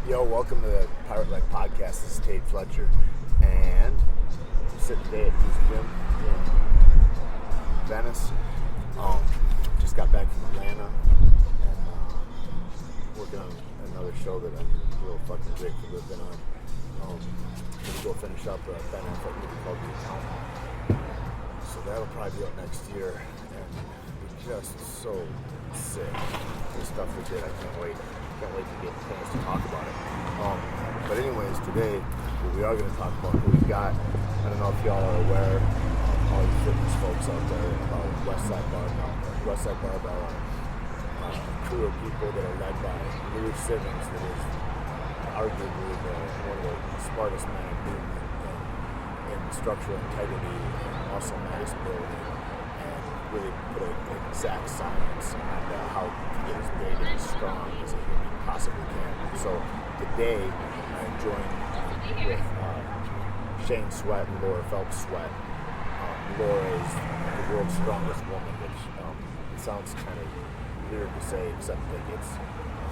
Yo, welcome to the Pirate Life Podcast. This is Tait, Fletcher, and I'm sitting today at this gym in Venice. Just got back from Atlanta and working on another show that I'm real fucking grateful to have been on. Gonna go finish up a Ben Affleck movie called The Accountant. So that'll probably be out next year, and be just so sick. The stuff we did, I can't wait to get a chance to talk about it. But anyways, today, what we are going to talk about, we've got, I don't know if y'all are aware, all you fitness folks out there, about WestSideBarBell, a crew of people that are led by Louie Simmons, that is arguably one of the smartest men in structural integrity and muscle mass building, and really put an exact science on how to get as big and as strong as a human possibly can. So today I'm joined with Sweatt and Laura Phelps-Sweatt. Laura is the world's strongest woman, which it sounds kind of weird to say, except that it's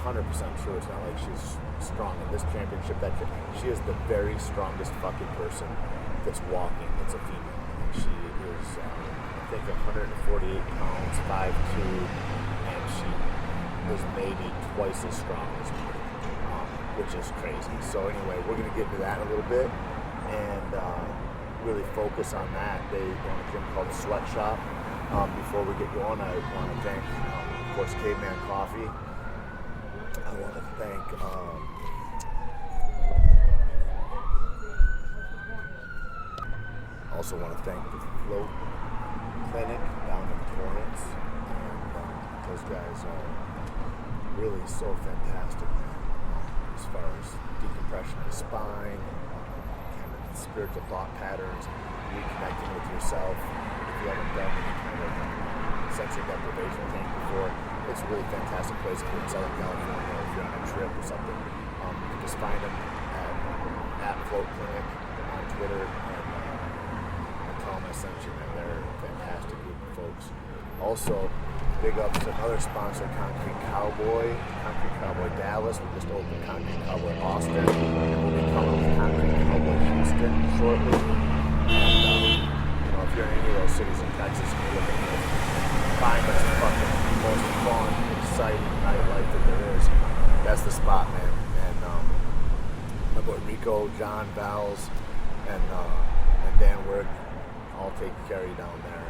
100% true. It's not like she's strong in this championship. She is the very strongest fucking person that's walking. It's a female. And she is, I think, 148 pounds, 5'2", and she is maybe twice as strong as me, which is crazy. So anyway, we're going to get into that in a little bit and really focus on that. They own a gym called Sweat Shop. Before we get going, I want to thank, of course, Caveman Coffee. I want to thank also want to thank the Float Clinic down in Torrance. And those guys are really so fantastic, man. As far as decompression of the spine, kind of spiritual thought patterns, reconnecting with yourself. If you haven't done any kind of sensory deprivation thing before, it's a really fantastic place if you're in Southern California, or if you're on a trip or something. You can just find them at Float Clinic on Twitter, and tell them I sent you, man. They're a fantastic group of folks. Also, big ups to another sponsor, Concrete Cowboy Dallas. We just opened Concrete Cowboy Austin, and we'll be coming with Concrete Cowboy Houston shortly. And if you're in any of those cities in Texas and you're looking to find us fucking the most fun, exciting nightlife that there is, that's the spot, man. And my boy Rico, John, Vals, and Dan Word all take care of you down there.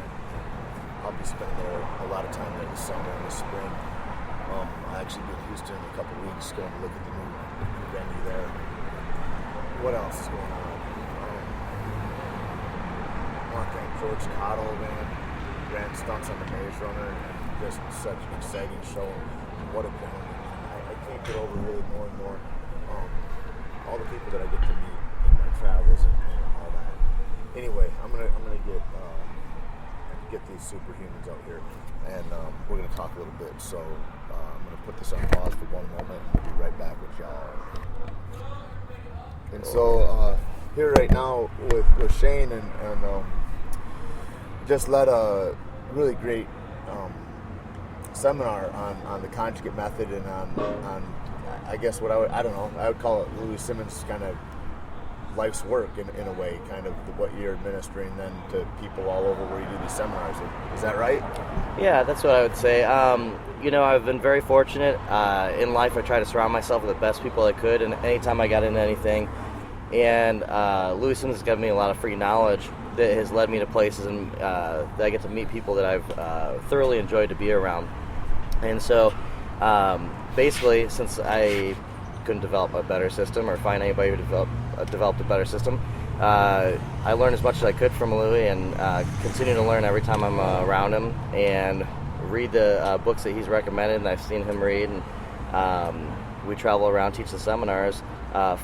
I'll be spending there a lot of time there this summer and this spring. I'll actually be in Houston in a couple weeks, going to look at the new venue there. What else is going on? I want to thank George Cottle, man. Ran stunts on the Maze Runner, and just such an exciting show. What a gentleman. I can't get over really more and more all the people that I get to meet in my travels and all that. Anyway, I'm gonna get these superhumans out here, and we're going to talk a little bit. So I'm going to put this on pause for one moment, and we'll be right back with y'all. And so here right now with Shane, and just led a really great seminar on the conjugate method, and on I guess what I would call it Louie Simmons' kind of life's work in a way, kind of what you're administering then to people all over where you do these seminars. Is that right? Yeah, that's what I would say. I've been very fortunate in life. I try to surround myself with the best people I could, and anytime I got into anything, and Louie Simmons has given me a lot of free knowledge that has led me to places and that I get to meet people that I've thoroughly enjoyed to be around. And so basically, since I couldn't develop a better system or find anybody who developed a better system, I learned as much as I could from Louie, and continue to learn every time I'm around him, and read the books that he's recommended and I've seen him read, and we travel around, teach the seminars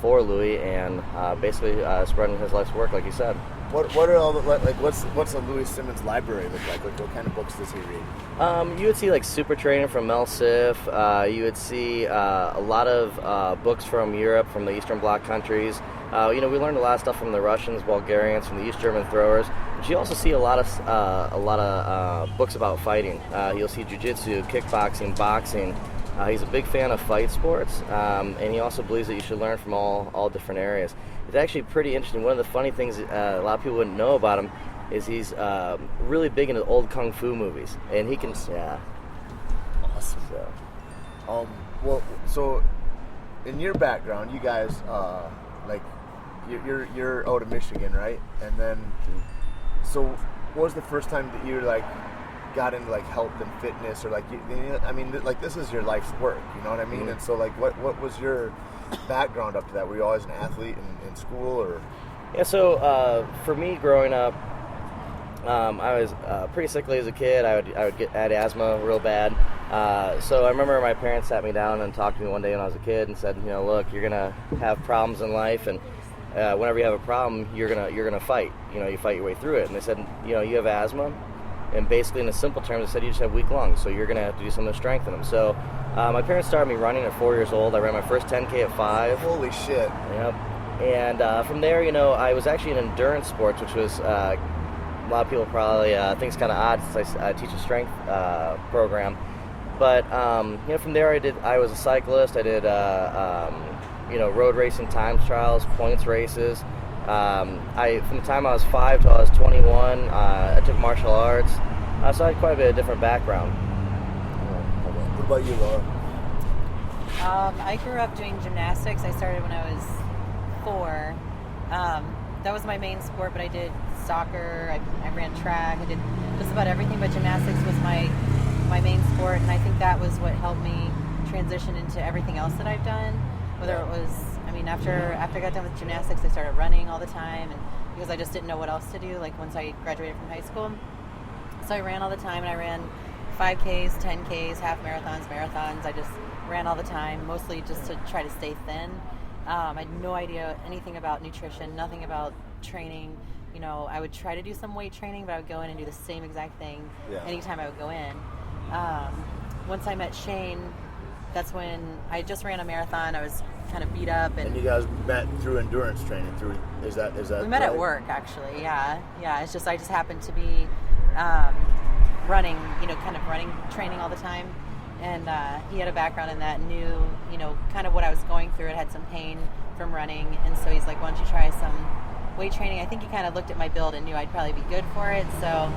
for Louie, and basically spreading his life's work, like you said. What are all the, like what's a Louie Simmons library look like? Like, what kind of books does he read? You would see like Super Training from Mel Siff. You would see a lot of books from Europe, from the Eastern Bloc countries. We learned a lot of stuff from the Russians, Bulgarians, from the East German throwers. But you also see a lot of books about fighting. You'll see jiu-jitsu, kickboxing, boxing, He's a big fan of fight sports, and he also believes that you should learn from all different areas. It's actually pretty interesting. One of the funny things a lot of people wouldn't know about him is he's really big into old kung fu movies, and he can, yeah. Awesome. Well, so in your background, you guys, like, you're out of Michigan, right? And then, so what was the first time that you like got into like health and fitness, or like, I mean, like this is your life's work, you know what I mean? And so like, what was your background up to that? Were you always an athlete in school, or? Yeah, so for me growing up, I was pretty sickly as a kid. I had asthma real bad. So I remember my parents sat me down and talked to me one day when I was a kid and said, look, you're gonna have problems in life, and whenever you have a problem, you're gonna fight. You fight your way through it. And they said, you have asthma, and basically in the simple terms, they said you just have weak lungs, so you're gonna have to do something to strengthen them. So my parents started me running at 4 years old. I ran my first 10K at 5. Holy shit! Yep. And from there, I was actually in endurance sports, which was a lot of people probably think it's kind of odd since I teach a strength program. But from there, I was a cyclist. I did road racing, times trials, points races. From the time I was 5 till I was 21, I took martial arts. So I had quite a bit of different background. What about you, Laura? I grew up doing gymnastics. I started when I was 4. That was my main sport, but I did soccer, I ran track, I did just about everything, but gymnastics was my main sport, and I think that was what helped me transition into everything else that I've done. Whether it was, after I got done with gymnastics, I started running all the time, and because I just didn't know what else to do, like once I graduated from high school. So I ran all the time, and I ran 5Ks, 10Ks, half marathons. I just ran all the time, mostly just to try to stay thin. I had no idea anything about nutrition, nothing about training. I would try to do some weight training, but I would go in and do the same exact thing anytime I would go in. Once I met Shane, that's when I just ran a marathon. I was kind of beat up, and you guys met through endurance training. Is that we met at work, actually. Yeah. It's just I just happened to be running, kind of running training all the time, and he had a background in that, knew kind of what I was going through. I had some pain from running, and so he's like, why don't you try some weight training? I think he kind of looked at my build and knew I'd probably be good for it. So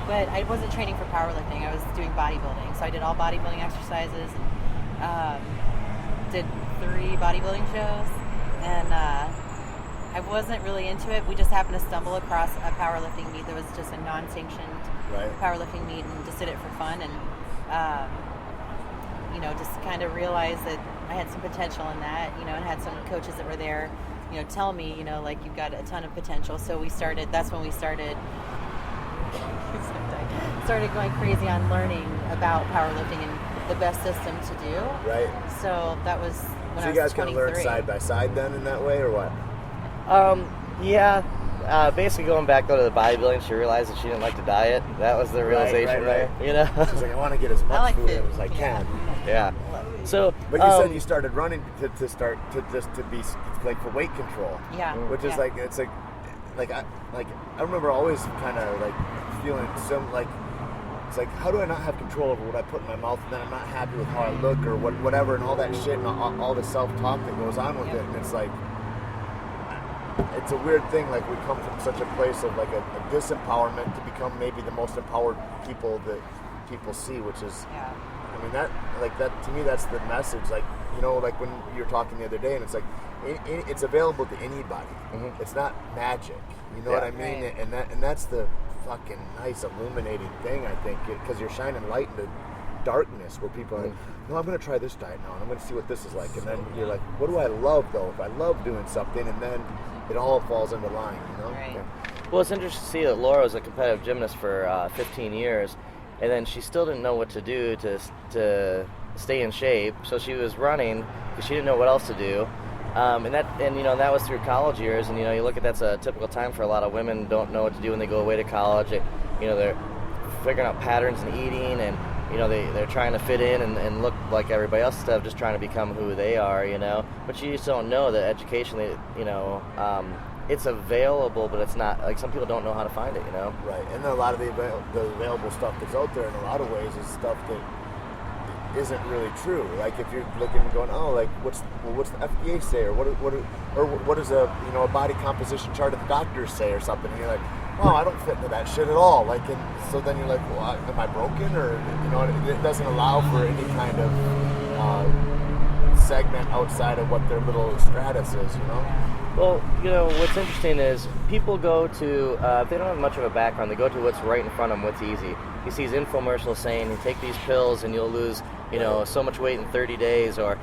but I wasn't training for powerlifting. I was doing bodybuilding. So I did all bodybuilding exercises, did 3 bodybuilding shows, and I wasn't really into it. We just happened to stumble across a powerlifting meet that was just a non-sanctioned powerlifting meet, and just did it for fun, and just kind of realized that I had some potential in that, and had some coaches that were there, tell me, like, you've got a ton of potential. So that's when we started going crazy on learning about powerlifting and the best system to do. Right. So that was when I was 23. So you guys kind of learned side by side then in that way, or what? Yeah. Basically going back though to the bodybuilding, she realized that she didn't like to diet. That was the realization there. She's like, I want to get as much food in as I can. Yeah. So, but you said you started running to be like for weight control. Yeah. Which is like, it's like I remember always kind of like feeling some like, it's like, how do I not have control over what I put in my mouth, and then I'm not happy with how I look, or whatever, and all that shit, and all the self-talk that goes on with it. And it's like, it's a weird thing. Like, we come from such a place of like a disempowerment to become maybe the most empowered people that people see, which is, that to me, that's the message. Like, like when you were talking the other day, and it's like, it's available to anybody. Mm-hmm. It's not magic. You know what I mean? Right. And that's the fucking nice illuminating thing, I think, because you're shining light into darkness where people are like, no, I'm going to try this diet now, and I'm going to see what this is like. And then you're like, what do I love, though? If I love doing something, and then it all falls into line, Right. Yeah. Well, it's interesting to see that Laura was a competitive gymnast for 15 years, and then she still didn't know what to do to stay in shape, so she was running because she didn't know what else to do. And that was through college years, and you look at, that's a typical time for a lot of women. Don't know what to do when they go away to college. They're figuring out patterns in eating, and they're trying to fit in and look like everybody else instead of just trying to become who they are. But you just don't know that education. It's available, but it's not, like, some people don't know how to find it. Right, and a lot of the available stuff that's out there in a lot of ways is stuff that isn't really true. Like if you're looking and going, oh, like what's the FDA say, or what does a a body composition chart of the doctors say, or something, and you're like, well, I don't fit into that shit at all. Like, and so then you're like, well, am I broken, or it doesn't allow for any kind of segment outside of what their little stratus is, Well, what's interesting is people go to, if they don't have much of a background, they go to what's right in front of them, what's easy. He sees infomercials saying, take these pills and you'll lose, so much weight in 30 days, or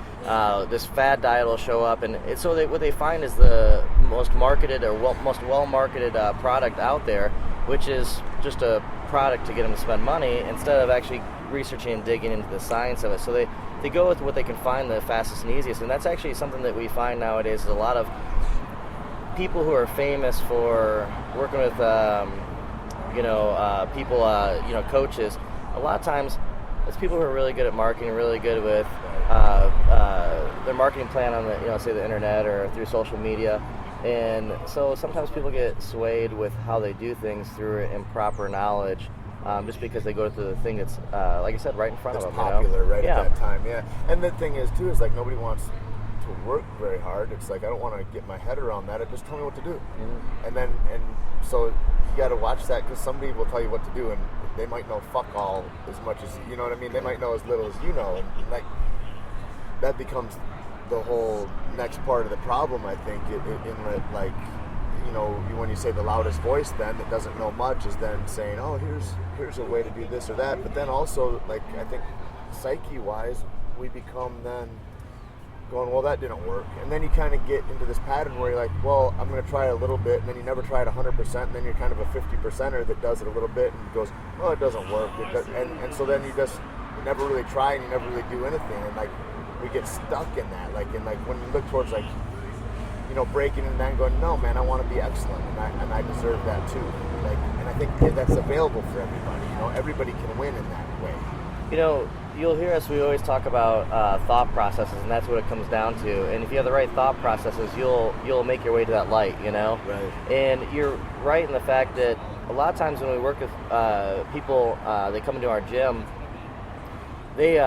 this fad diet will show up. And so what they find is the most marketed or most well-marketed product out there, which is just a product to get them to spend money instead of actually researching and digging into the science of it. So they go with what they can find the fastest and easiest. And that's actually something that we find nowadays is a lot of people who are famous for working with, people, coaches. A lot of times, it's people who are really good at marketing, really good with their marketing plan on the, say the internet or through social media. And so sometimes people get swayed with how they do things through improper knowledge, just because they go to the thing that's, like I said, right in front of them. It's popular, right, yeah. at that time, yeah. And the thing is, too, is like nobody wants to work very hard. It's like I don't want to get my head around that. Just tell me what to do. Mm-hmm. And so you got to watch that, because somebody will tell you what to do, and they might know fuck all as much as you know what I mean. They might know as little as you know, and like that becomes the whole next part of the problem. I think when you say the loudest voice, then that doesn't know much is then saying, oh, here's a way to do this or that. But then also, like, I think psyche wise, we become then going, well, that didn't work. And then you kind of get into this pattern where you're like, well, I'm going to try a little bit, and then you never try it 100%, and then you're kind of a 50%er that does it a little bit and goes, well, it doesn't work. And so then you never really try, and you never really do anything. And like, we get stuck in that. Like, and like when you look towards like, breaking and then going, no, man, I want to be excellent, and I deserve that too. Like, and I think that's available for everybody. Everybody can win in that way. You'll hear us, we always talk about thought processes, and that's what it comes down to. And if you have the right thought processes, you'll make your way to that light, Right. And you're right in the fact that a lot of times when we work with people, they come into our gym, they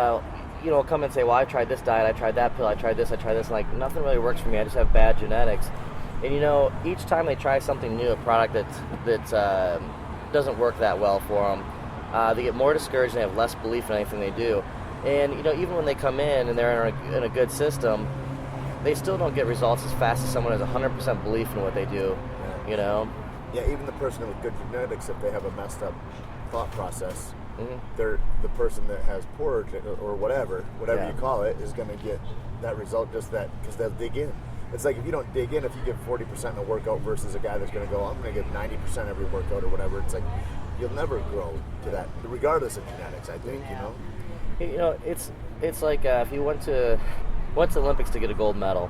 come and say, well, I tried this diet, I tried that pill, I tried this, and like, nothing really works for me, I just have bad genetics. And each time they try something new, a product that doesn't work that well for them, they get more discouraged and they have less belief in anything they do. And even when they come in and they're in a good system, they still don't get results as fast as someone who has 100% belief in what they do. Yeah, even the person with good genetics, if they have a messed up thought process, they're the person that has poor or whatever you call it is going to get that result just that because they'll dig in. It's like if you don't dig in, if you give 40% in a workout versus a guy that's going to go, I'm going to give 90% every workout or whatever, it's like you'll never grow to that, regardless of genetics, I think, It's like if you went to the Olympics to get a gold medal,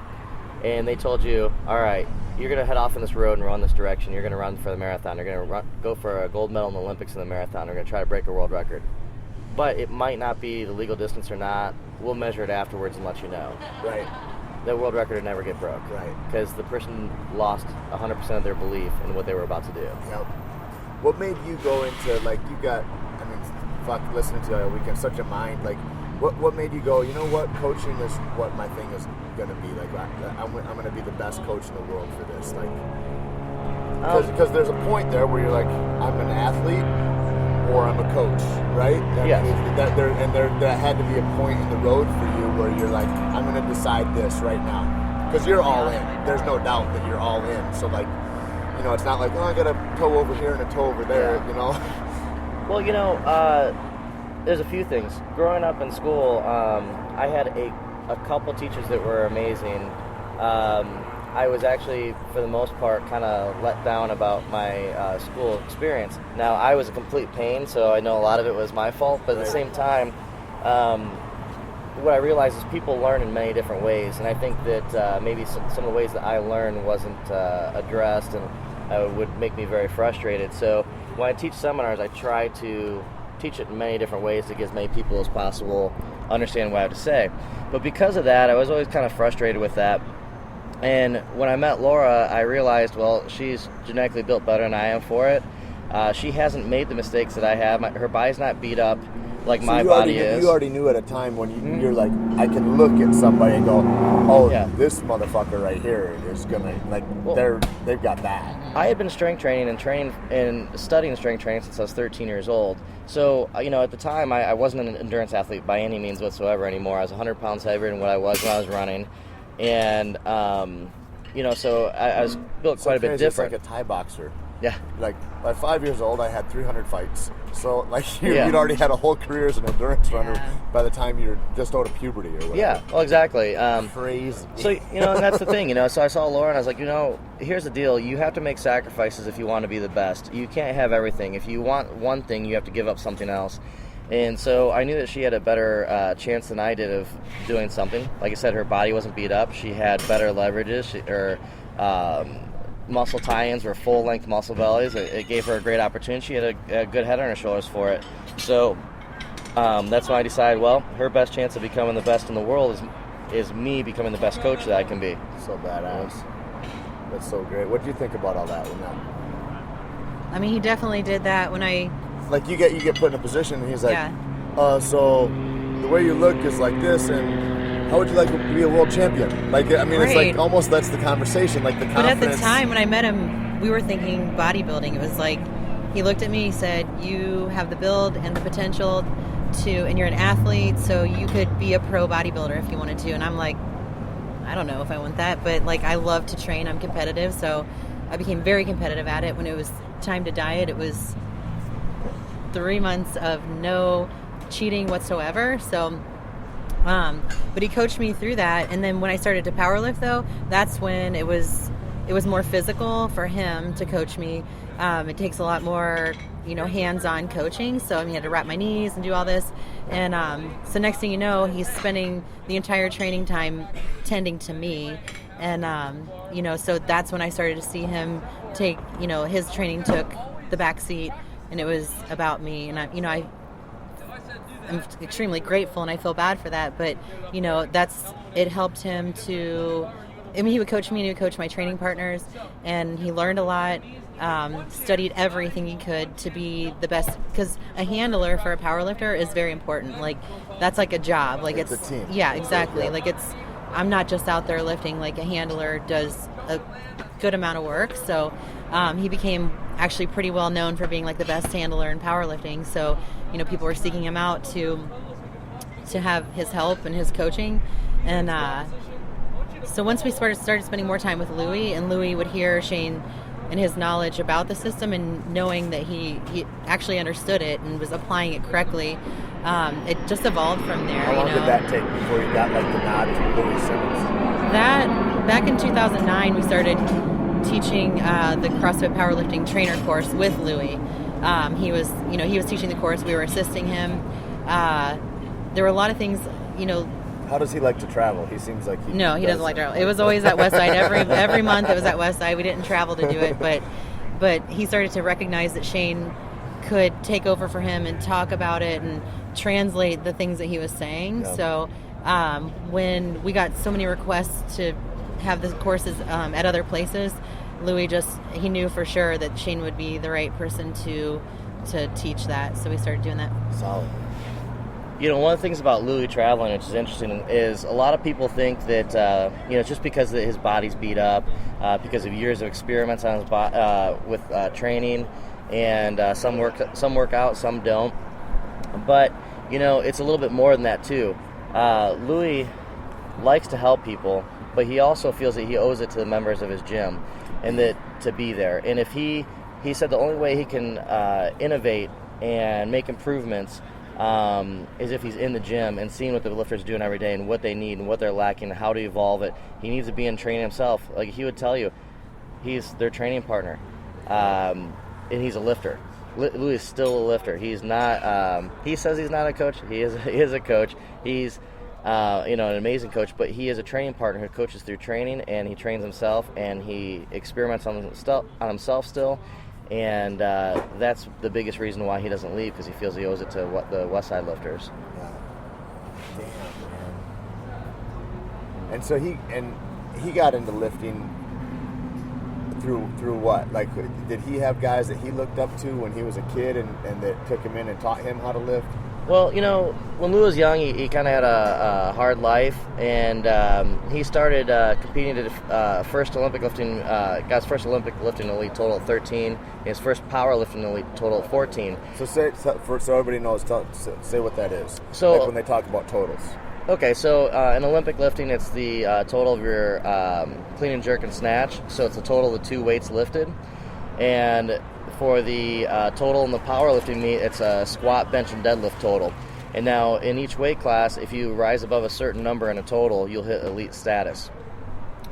and they told you, all right, you're going to head off in this road and run this direction. You're going to run for the marathon. You're going to go for a gold medal in the Olympics in the marathon. You're going to try to break a world record. But it might not be the legal distance or not. We'll measure it afterwards and let you know. Right. The world record would never get broke. Right. Because the person lost 100% of their belief in what they were about to do. Yep. What made you go into, like, listening to you, we can such a mind, like, what made you go, you know what, coaching is what my thing is going to be, like, I'm going to be the best coach in the world for this, like, because there's a point there where you're like, I'm an athlete or I'm a coach, right? Yes. There had to be a point in the road for you where you're like, I'm going to decide this right now, because you're all in. There's no doubt that you're all in, so, like, it's not like, oh, I got a toe over here and a toe over there, Well, there's a few things. Growing up in school, I had a couple teachers that were amazing. I was actually, for the most part, kind of let down about my school experience. Now, I was a complete pain, so I know a lot of it was my fault, but at the same time, what I realized is people learn in many different ways, and I think that maybe some of the ways that I learned wasn't addressed, and would make me very frustrated. So when I teach seminars, I try to teach it in many different ways to get as many people as possible understand what I have to say. But because of that, I was always kind of frustrated with that. And when I met Laura, I realized, well, she's genetically built better than I am for it. She hasn't made the mistakes that I have. Her body's not beat up. like So my body is. You already knew at a time when you're like, I can look at somebody and go, oh, Yeah. this motherfucker right here is gonna they've got that. I had been strength training and studying strength training since I was 13 years old. So, at the time, I wasn't an endurance athlete by any means whatsoever anymore. I was 100 pounds heavier than what I was when I was running. And, so I was built quite a bit different. It's like a Thai boxer. Yeah. Like, by 5 years old, I had 300 fights. So, like, you'd Yeah. already had a whole career as an endurance runner Yeah. by the time you're just out of puberty or whatever. Yeah, well, exactly. Crazy. So, and that's the thing, so I saw Laura and I was like, here's the deal. You have to make sacrifices if you want to be the best. You can't have everything. If you want one thing, you have to give up something else. And so I knew that she had a better chance than I did of doing something. Like I said, her body wasn't beat up. She had better leverages. Her muscle tie-ins were full-length muscle bellies. It gave her a great opportunity. She had a good head on her shoulders for it. So that's when I decided, well, her best chance of becoming the best in the world is me becoming the best coach that I can be. So badass. That's so great. What do you think about all that? I mean, he definitely did that when I... Like, you get put in a position, and he's like, Yeah. so the way you look is like this, and how would you like to be a world champion? Like, I mean, It's Right. like almost that's the conversation, like the But confidence. at the time when I met him, we were thinking bodybuilding. It was like, he looked at me, he said, you have the build and the potential and you're an athlete, so you could be a pro bodybuilder if you wanted to. And I'm like, I don't know if I want that, but like, I love to train. I'm competitive, so I became very competitive at it. When it was time to diet, it was 3 months of no cheating whatsoever. So, but he coached me through that. And then when I started to powerlift, though, that's when it was more physical for him to coach me. It takes a lot more, hands-on coaching. So he had to wrap my knees and do all this. And so next thing you know, he's spending the entire training time tending to me. And, so that's when I started to see him take, his training took the back seat, and it was about me. And I'm extremely grateful, and I feel bad for that. But, it helped him to, he would coach me and he would coach my training partners, and he learned a lot, studied everything he could to be the best, because a handler for a powerlifter is very important. Like, that's like a job. Like, It's a team. Yeah, exactly. Yeah. Like, I'm not just out there lifting. Like, a handler does a good amount of work. So he became actually pretty well known for being like the best handler in powerlifting. So, people were seeking him out to have his help and his coaching. And so once we started spending more time with Louie, and Louie would hear Shane and his knowledge about the system, and knowing that he actually understood it and was applying it correctly, it just evolved from there. How long did that take before you got like the nod to Louie Simmons? That, back in 2009, we started teaching the CrossFit powerlifting trainer course with Louie. He was teaching the course. We were assisting him. There were a lot of things, How does he like to travel? He seems like he doesn't like to travel. It was always at WestSide. Every month it was at WestSide. We didn't travel to do it, but he started to recognize that Shane could take over for him and talk about it and translate the things that he was saying. Yeah. So when we got so many requests to have the courses at other places, Louie he knew for sure that Shane would be the right person to teach that. So we started doing that. Solid. One of the things about Louie traveling, which is interesting, is a lot of people think that, just because his body's beat up, because of years of experiments on his with training, and some work out, some don't. But, it's a little bit more than that, too. Louie likes to help people, but he also feels that he owes it to the members of his gym, and that to be there. And if he said the only way he can innovate and make improvements is if he's in the gym and seeing what the lifters are doing every day and what they need and what they're lacking and how to evolve it. He needs to be in training himself. Like, he would tell you, he's their training partner, and he's a lifter. Louie is still a lifter. He's not. He says he's not a coach. He is a coach. He's an amazing coach, but he is a training partner who coaches through training, and he trains himself, and he experiments on himself still. And that's the biggest reason why he doesn't leave, because he feels he owes it to the Westside lifters. Yeah. Damn, man. And so he got into lifting through what? Like, did he have guys that he looked up to when he was a kid and that took him in and taught him how to lift? Well, when Lou was young, he kind of had a hard life, and he started competing at first Olympic lifting, got his first Olympic lifting elite total of 13, and his first powerlifting elite total of 14. So so everybody knows, say what that is. So like when they talk about totals. Okay, so in Olympic lifting, it's the total of your clean and jerk and snatch. So it's the total of the two weights lifted. And for the total in the powerlifting meet, it's a squat, bench, and deadlift total. And now in each weight class, if you rise above a certain number in a total, you'll hit elite status.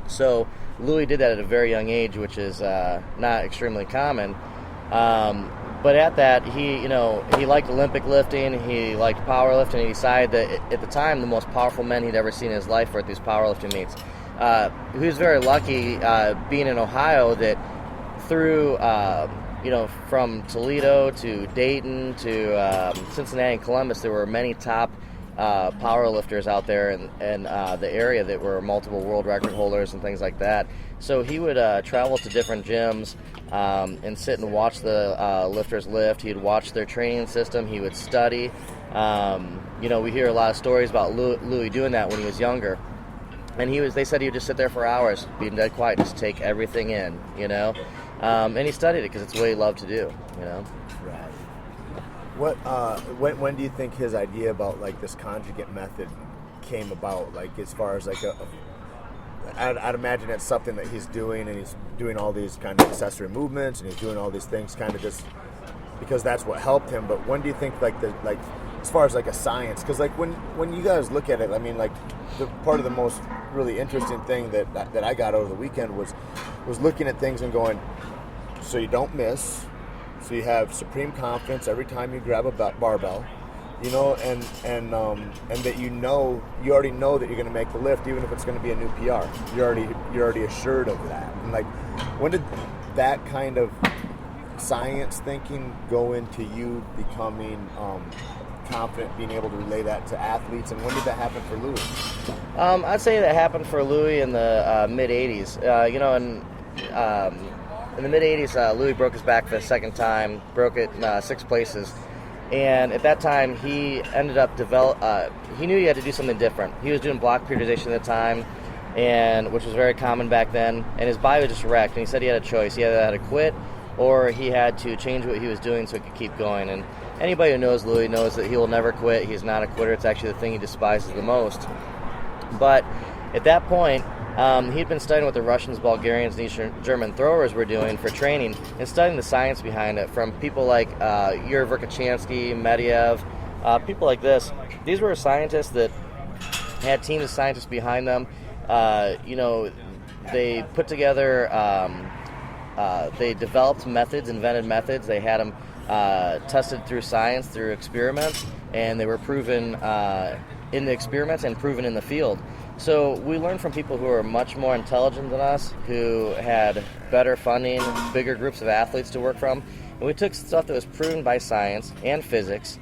So Louie did that at a very young age, which is not extremely common. But at that, he liked Olympic lifting, he liked powerlifting, and he decided that at the time, the most powerful men he'd ever seen in his life were at these powerlifting meets. He was very lucky being in Ohio that through, from Toledo to Dayton to Cincinnati and Columbus, there were many top powerlifters out there in the area that were multiple world record holders and things like that. So he would travel to different gyms and sit and watch the lifters lift. He'd watch their training system. He would study. We hear a lot of stories about Louie doing that when he was younger. And they said he would just sit there for hours, being dead quiet, just take everything in, And he studied it because it's what he loved to do, Right. When do you think his idea about like this conjugate method came about? Like as far as like I'd imagine it's something that he's doing, and he's doing all these kind of accessory movements, and he's doing all these things kind of just because that's what helped him. But when do you think as far as like a science? Because like when you guys look at it, I mean, like the part of the most really interesting thing that I got over the weekend was looking at things and going, so you don't miss. So you have supreme confidence every time you grab a barbell, and that you already know that you're going to make the lift, even if it's going to be a new PR. You're already assured of that. And like, when did that kind of science thinking go into you becoming confident, being able to relay that to athletes? And when did that happen for Louie? I'd say that happened for Louie in the mid '80s. In the mid-'80s, Louie broke his back for the second time, broke it in 6 places. And at that time, he ended up he knew he had to do something different. He was doing block periodization at the time, which was very common back then, and his body was just wrecked. And he said he had a choice. He either had to quit, or he had to change what he was doing so he could keep going. And anybody who knows Louie knows that he will never quit. He's not a quitter. It's actually the thing he despises the most. But at that point, he'd been studying what the Russians, Bulgarians, and Eastern German throwers were doing for training and studying the science behind it from people like Yuri Verkhoshansky, Medvedev, people like this. These were scientists that had teams of scientists behind them. They put together, they developed methods, invented methods. They had them tested through science, through experiments, and they were proven in the experiments and proven in the field. So we learned from people who are much more intelligent than us, who had better funding, bigger groups of athletes to work from. And we took stuff that was proven by science and physics,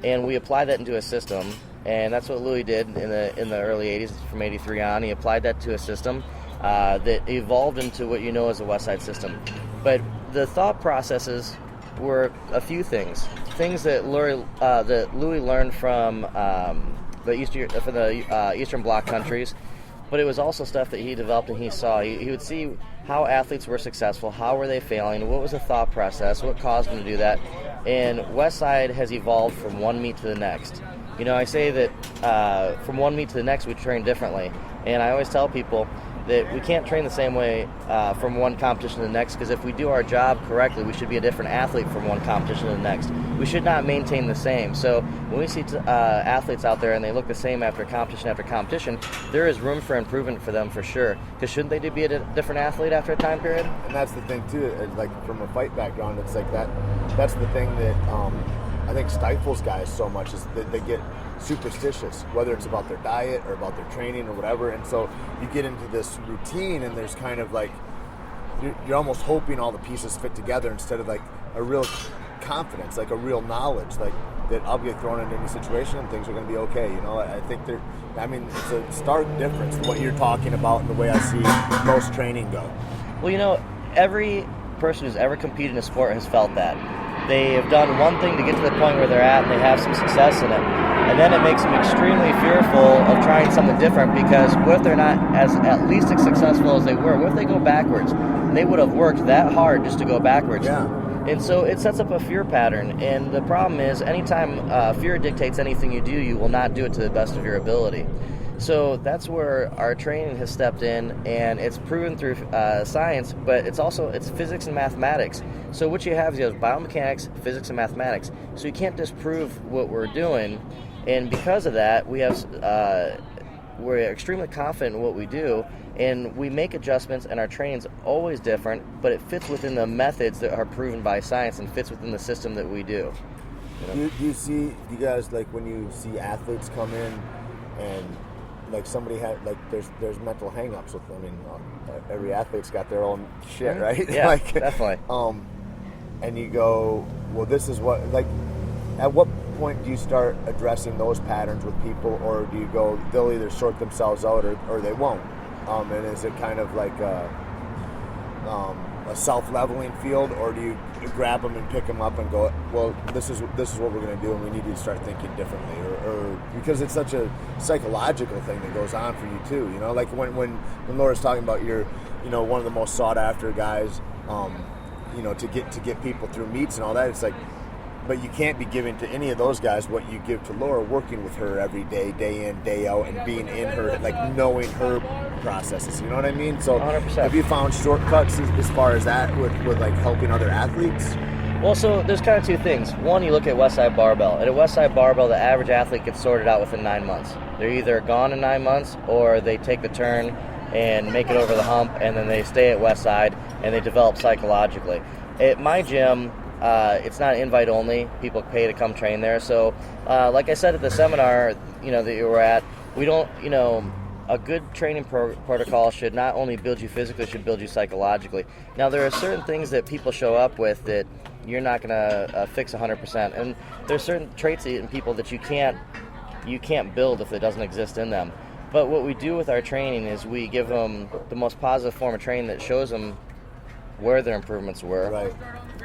and we applied that into a system. And that's what Louie did in the early 80s, from 83 on. He applied that to a system that evolved into what you know as the Westside system. But the thought processes were a few things that Louie learned from the Eastern Bloc countries, but it was also stuff that he developed and he saw. He would see how athletes were successful, how were they failing, what was the thought process, what caused them to do that. And Westside has evolved from one meet to the next. I say that from one meet to the next we train differently, and I always tell people that we can't train the same way from one competition to the next, because if we do our job correctly, we should be a different athlete from one competition to the next. We should not maintain the same. So when we see athletes out there and they look the same after competition, there is room for improvement for them for sure. Because shouldn't they be a different athlete after a time period? And that's the thing too. Like from a fight background, it's like that. That's the thing that I think stifles guys so much, is that they get superstitious, whether it's about their diet or about their training or whatever. And so you get into this routine, and there's kind of like you're almost hoping all the pieces fit together instead of like a real confidence, like a real knowledge, like that I'll get thrown into any situation and things are going to be okay. I think it's a stark difference from what you're talking about and the way I see most training go. Well, every person who's ever competed in a sport has felt that. they have done one thing to get to the point where they're at and they have some success in it. And then it makes them extremely fearful of trying something different, because what if they're not at least as successful as they were? What if they go backwards? And they would have worked that hard just to go backwards. Yeah. And so it sets up a fear pattern. And the problem is, anytime fear dictates anything you do, you will not do it to the best of your ability. So that's where our training has stepped in, and it's proven through science, but it's physics and mathematics. So what you have is biomechanics, physics, and mathematics. So you can't disprove what we're doing, and because of that, we're extremely confident in what we do, and we make adjustments, and our training's always different, but it fits within the methods that are proven by science and fits within the system that we do. Do you guys, like, when you see athletes come in and like somebody had, like, there's mental hang-ups with them. I mean, every athlete's got their own shit, right? Yeah, like, definitely. And you go, well, this is what, like, at what point do you start addressing those patterns with people, or do you go, they'll either sort themselves out or they won't? And is it kind of like a self-leveling field, or do you grab them and pick them up and go, well, this is what we're going to do, and we need you to start thinking differently, or because it's such a psychological thing that goes on for you too, you know, like when Laura's talking about you're, you know, one of the most sought after guys, you know, to get people through meets and all that, it's like, but you can't be giving to any of those guys what you give to Laura, working with her every day, day in, day out, and being in her, like, knowing her processes, you know what I mean? So 100%. Have you found shortcuts as far as that with like helping other athletes? Well, so there's kind of two things. One, you look at WestSideBarBell. At WestSideBarBell, the average athlete gets sorted out within 9 months. They're either gone in 9 months, or they take the turn and make it over the hump, and then they stay at Westside and they develop psychologically. At my gym, it's not invite only. People pay to come train there. So, like I said at the seminar, you know, that you were at, we don't, you know, a good training protocol should not only build you physically, should build you psychologically. Now, there are certain things that people show up with that you're not going to fix 100%, and there's certain traits in people that you can't build if it doesn't exist in them. But what we do with our training is we give them the most positive form of training that shows them where their improvements were, right,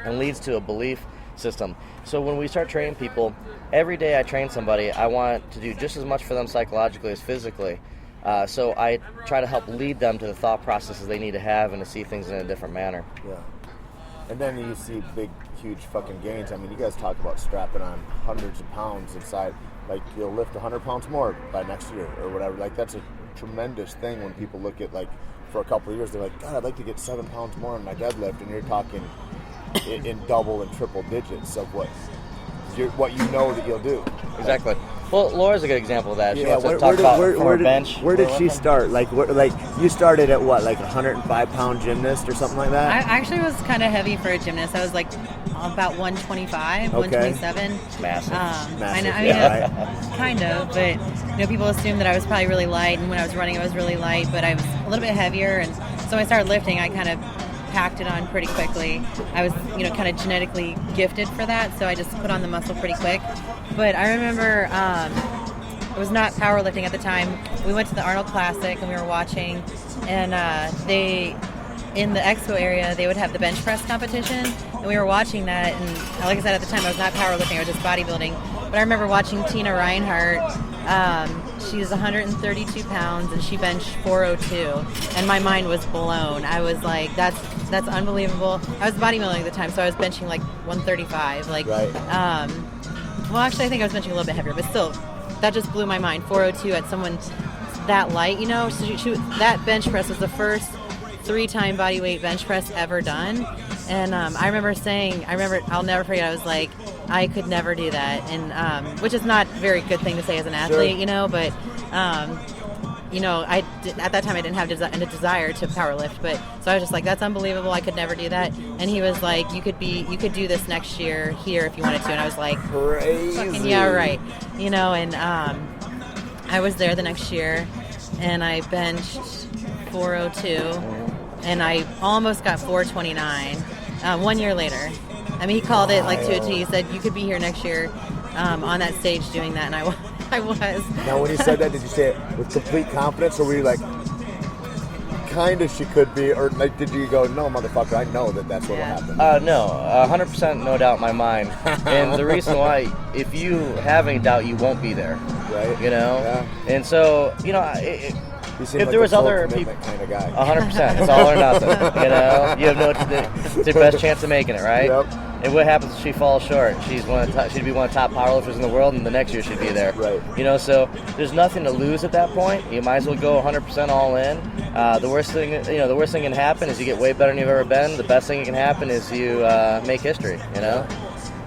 and leads to a belief system. So when we start training people, every day I train somebody, I want to do just as much for them psychologically as physically. So I try to help lead them to the thought processes they need to have and to see things in a different manner. Yeah. And then you see big, huge fucking gains. I mean, you guys talk about strapping on hundreds of pounds inside. Like, you'll lift 100 pounds more by next year or whatever. Like, that's a tremendous thing when people look at, like, for a couple of years, they're like, God, I'd like to get 7 pounds more on my deadlift. And you're talking in double and triple digits of what you know that you'll do. Exactly. Well, Laura's a good example of that. She wants to where talk did- about where- from where her did- bench. Where did she start? Like you started at what, like 105-pound gymnast or something like I that? actually was kind of heavy for a gymnast. I was like about 125, Okay. 127. Massive. I know, yeah, it's kind of, but you know, people assume that I was probably really light, and when I was running, I was really light, but I was a little bit heavier, and so when I started lifting, I kind of packed it on pretty quickly. I was, you know, kind of genetically gifted for that, so I just put on the muscle pretty quick. But I remember it was not powerlifting at the time. We went to the Arnold Classic and we were watching, and they, in the expo area, they would have the bench press competition, and we were watching that, and like I said, at the time I was not powerlifting, I was just bodybuilding. But I remember watching Tina Reinhart. She's 132 pounds and she benched 402, and my mind was blown. I was like, that's unbelievable. I was bodybuilding at the time, so I was benching like 135. Like, Right. Well, actually, I think I was benching a little bit heavier, but still, that just blew my mind. 402 at someone that light, you know. So that bench press was the first 3-time body weight bench press ever done. And I remember I'll never forget, I was like, I could never do that. And which is not a very good thing to say as an athlete, Sure. you know, but you know, at that time I didn't have a desire to powerlift, but so I was just like, that's unbelievable, I could never do that. And he was like, you could do this next year here if you wanted to. And I was like, Crazy. fucking yeah, right, you know. And I was there the next year, and I benched 402, and I almost got 429 1 year later. I mean, he called it like to a T. He said, you could be here next year on that stage doing that, and I was. Now, when you said that, did you say it with complete confidence, or were you like, kind of she could be, or like, did you go, no, motherfucker, I know that's what will happen? No, 100% no doubt in my mind. And the reason why, if you have any doubt, you won't be there. Right. You know? Yeah. And so, you know, You seem if like there was a full other commitment people, kind of guy. 100%, it's all or nothing. You know, you have it's your best chance of making it, right? Yep. And what happens if she falls short? She'd be one of the top powerlifters in the world, and the next year she'd be there. Right. You know, so there's nothing to lose at that point. You might as well go 100% all in. The worst thing can happen is you get way better than you've ever been. The best thing that can happen is you make history. You know.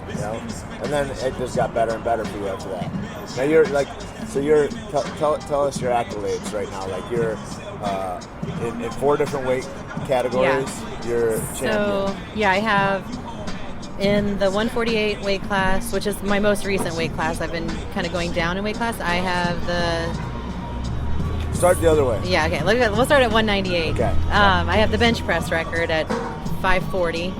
You know, and then it just got better and better for you after that. Now you're like, so you're tell us your accolades right now. Like you're in 4 different weight categories. Yeah. You're champion. So yeah, I have in the 148 weight class, which is my most recent weight class. I've been kind of going down in weight class. I have the Start the other way. Yeah, okay. We'll start at 198. Okay. I have the bench press record at 540.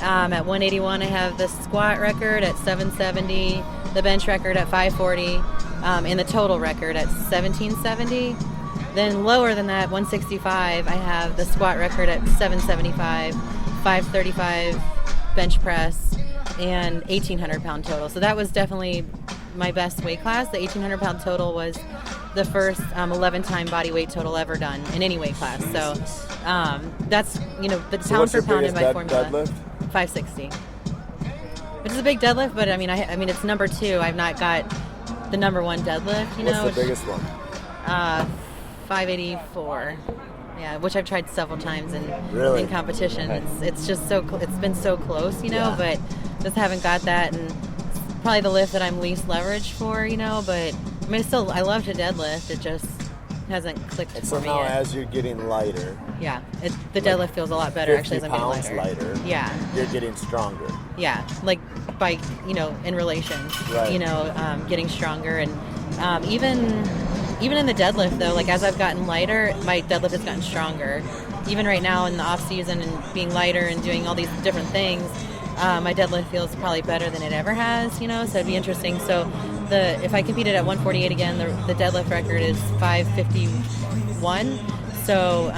At 181, I have the squat record at 770, the bench record at 540, and the total record at 1770. Then lower than that, 165, I have the squat record at 775, 535 bench press, and 1,800 pound total. So that was definitely my best weight class. The 1,800 pound total was the first 11-time body weight total ever done in any weight class. So that's, the pound for pound in my formula. Deadlift? 560, which is a big deadlift, but I mean it's number 2. I've not got the number 1 deadlift. What's the biggest one? 584. Yeah, which I've tried several times in competition. It's just it's been so close, but just haven't got that, and it's probably the lift that I'm least leveraged for, but I mean I love to deadlift. It just hasn't clicked for me now yet. As you're getting lighter. Yeah, the deadlift feels a lot better actually as I'm getting 50 pounds lighter. Yeah. You're getting stronger. Yeah, like by, in relation, right. Getting stronger. And even in the deadlift though, like as I've gotten lighter, my deadlift has gotten stronger. Even right now in the off season and being lighter and doing all these different things, my deadlift feels probably better than it ever has, so it'd be interesting. So if I competed at 148 again, the deadlift record is 551. So,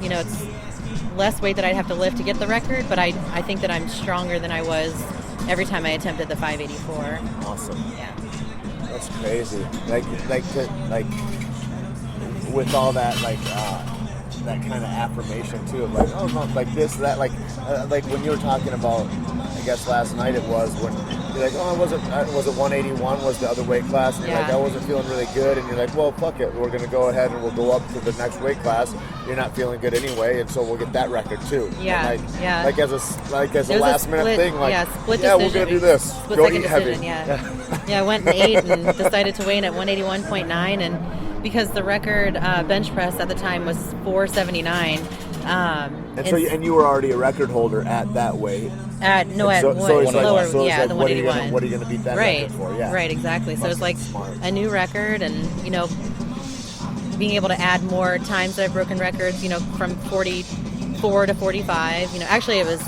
it's less weight that I'd have to lift to get the record, but I think that I'm stronger than I was every time I attempted the 584. Awesome. Yeah. That's crazy. Like with all that, that kind of affirmation too, of like, oh no, like this, that, like when you were talking about, I guess last night it was, when you're like, oh, was it 181 was the other weight class, and you're like, I wasn't feeling really good, and you're like, well, fuck it, we're gonna go ahead and we'll go up to the next weight class. You're not feeling good anyway, and so we'll get that record too. Yeah, and like as a last minute thing, like, split yeah, we're gonna do this. Split Go second eat decision, heavy. Yeah, I went and ate and decided to weigh in at 181.9, and because the record bench press at the time was 479. And you were already a record holder at that weight. Lower, the 181. What are you going to beat that record for? Yeah. Right, exactly. So it's like smart. A new record, and being able to add more times that I've broken records, from 44 to 45. Actually it was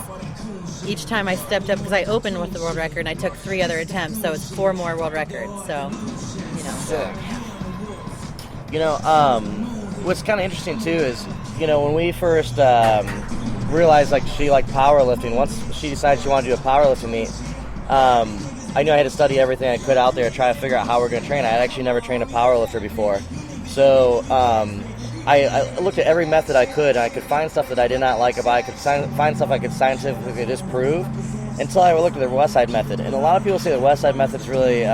each time I stepped up, because I opened with the world record and I took 3 other attempts, so it's 4 more world records. So, Sick. What's kind of interesting too is, when we first realized she liked powerlifting, once she decided she wanted to do a powerlifting meet, I knew I had to study everything I could out there to try to figure out how we're going to train. I had actually never trained a powerlifter before. So I looked at every method I could, and I could find stuff that I did not like about it. I could find stuff I could scientifically disprove, until I looked at the Westside method. And a lot of people say the Westside method is really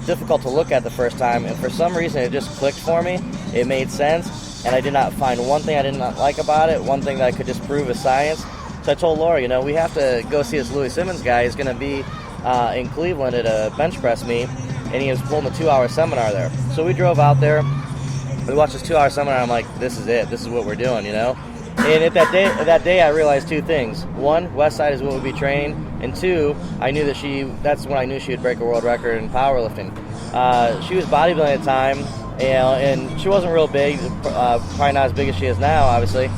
difficult to look at the first time, and for some reason it just clicked for me. It made sense, and I did not find one thing I did not like about it, one thing that I could disprove as science. So I told Laura, we have to go see this Louie Simmons guy. He's going to be in Cleveland at a bench press meet, and he was holding a 2-hour seminar there. So we drove out there. We watched this 2-hour seminar. I'm like, this is it. This is what we're doing, And at that day, I realized 2 things. 1, Westside is what we'd be training, and 2, I knew that's when I knew she would break a world record in powerlifting. She was bodybuilding at the time, and she wasn't real big, probably not as big as she is now, obviously.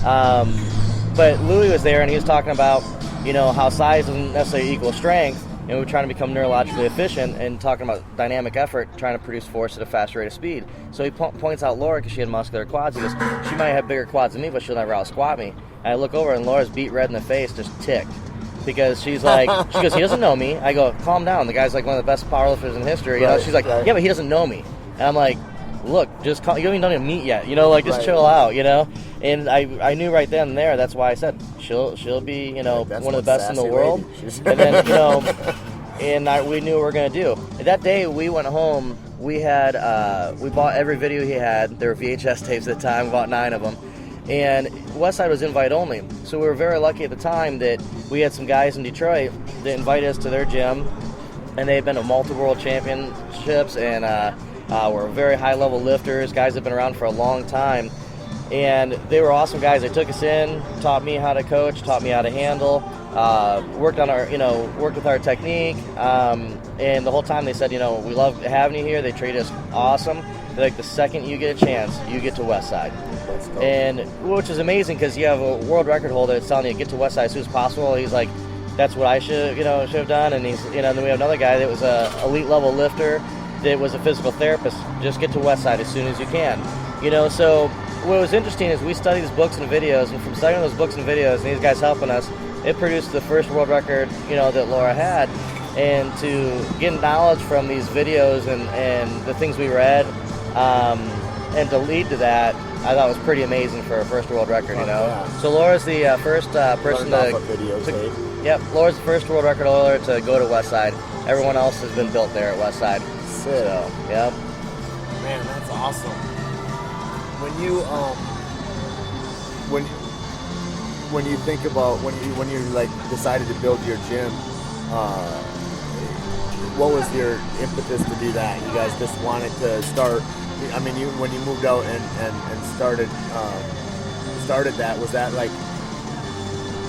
But Louie was there, and he was talking about, how size doesn't necessarily equal strength, and we're trying to become neurologically efficient and talking about dynamic effort, trying to produce force at a faster rate of speed. So he points out Laura because she had muscular quads. He goes, she might have bigger quads than me, but she'll never out squat me. And I look over and Laura's beat red in the face, just ticked. Because she's like, she goes, he doesn't know me. I go, calm down. The guy's like one of the best powerlifters in history. You know, she's like, yeah, but he doesn't know me. And I'm like, look, just you don't even meet yet. You know, like just chill out. You know. And I knew right then and there. That's why I said she'll be, you know, one of the best in the world. And then, you know, and we knew what we were gonna do. And that day we went home. We had we bought every video he had. There were VHS tapes at the time. We bought 9 of them. And Westside was invite only. So we were very lucky at the time that we had some guys in Detroit that invited us to their gym, and they had been to multiple world championships and were very high level lifters, guys that have been around for a long time. And they were awesome guys. They took us in, taught me how to coach, taught me how to handle, worked with our technique. And the whole time they said, you know, we love having you here. They treated us awesome. They're like, the second you get a chance, you get to Westside. And which is amazing because you have a world record holder that's telling you to get to Westside as soon as possible. He's like, that's what I should have done. And he's, you know, then we have another guy that was a elite level lifter that was a physical therapist. Just get to Westside as soon as you can. You know, so what was interesting is we studied these books and videos, and from studying those books and videos and these guys helping us, it produced the first world record, you know, that Laura had. And to get knowledge from these videos and the things we read, and to lead to that, I thought was pretty amazing for a first world record, you know. Yeah. So Laura's the first person Laura's the first world record holder to go to Westside. Everyone else has been built there at Westside. Sick. So, yep. Man, that's awesome. When you when you think about when you like decided to build your gym, what was your impetus to do that? You guys just wanted to start. I mean, when you moved out and started that, was that like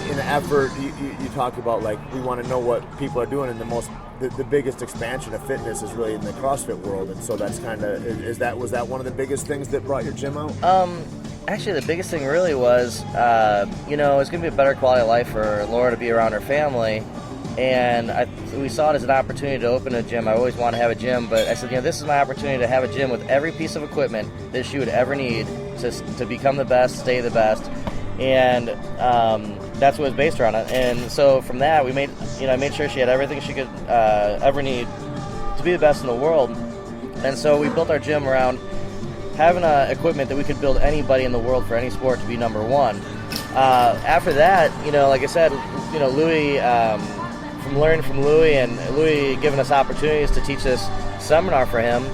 in an effort? You talk about like we want to know what people are doing, and the biggest expansion of fitness is really in the CrossFit world, and so that's kind of was that one of the biggest things that brought your gym out? Actually, the biggest thing really was, you know, it's going to be a better quality of life for Laura to be around her family. And we saw it as an opportunity to open a gym. I always wanted to have a gym, but I said, you know, this is my opportunity to have a gym with every piece of equipment that she would ever need to become the best, stay the best. And that's what it was based around it. And so from that, I made sure she had everything she could ever need to be the best in the world. And so we built our gym around having equipment that we could build anybody in the world for any sport to be number one. After that, you know, like I said, you know, Louie, from learning from Louie and Louie giving us opportunities to teach this seminar for him,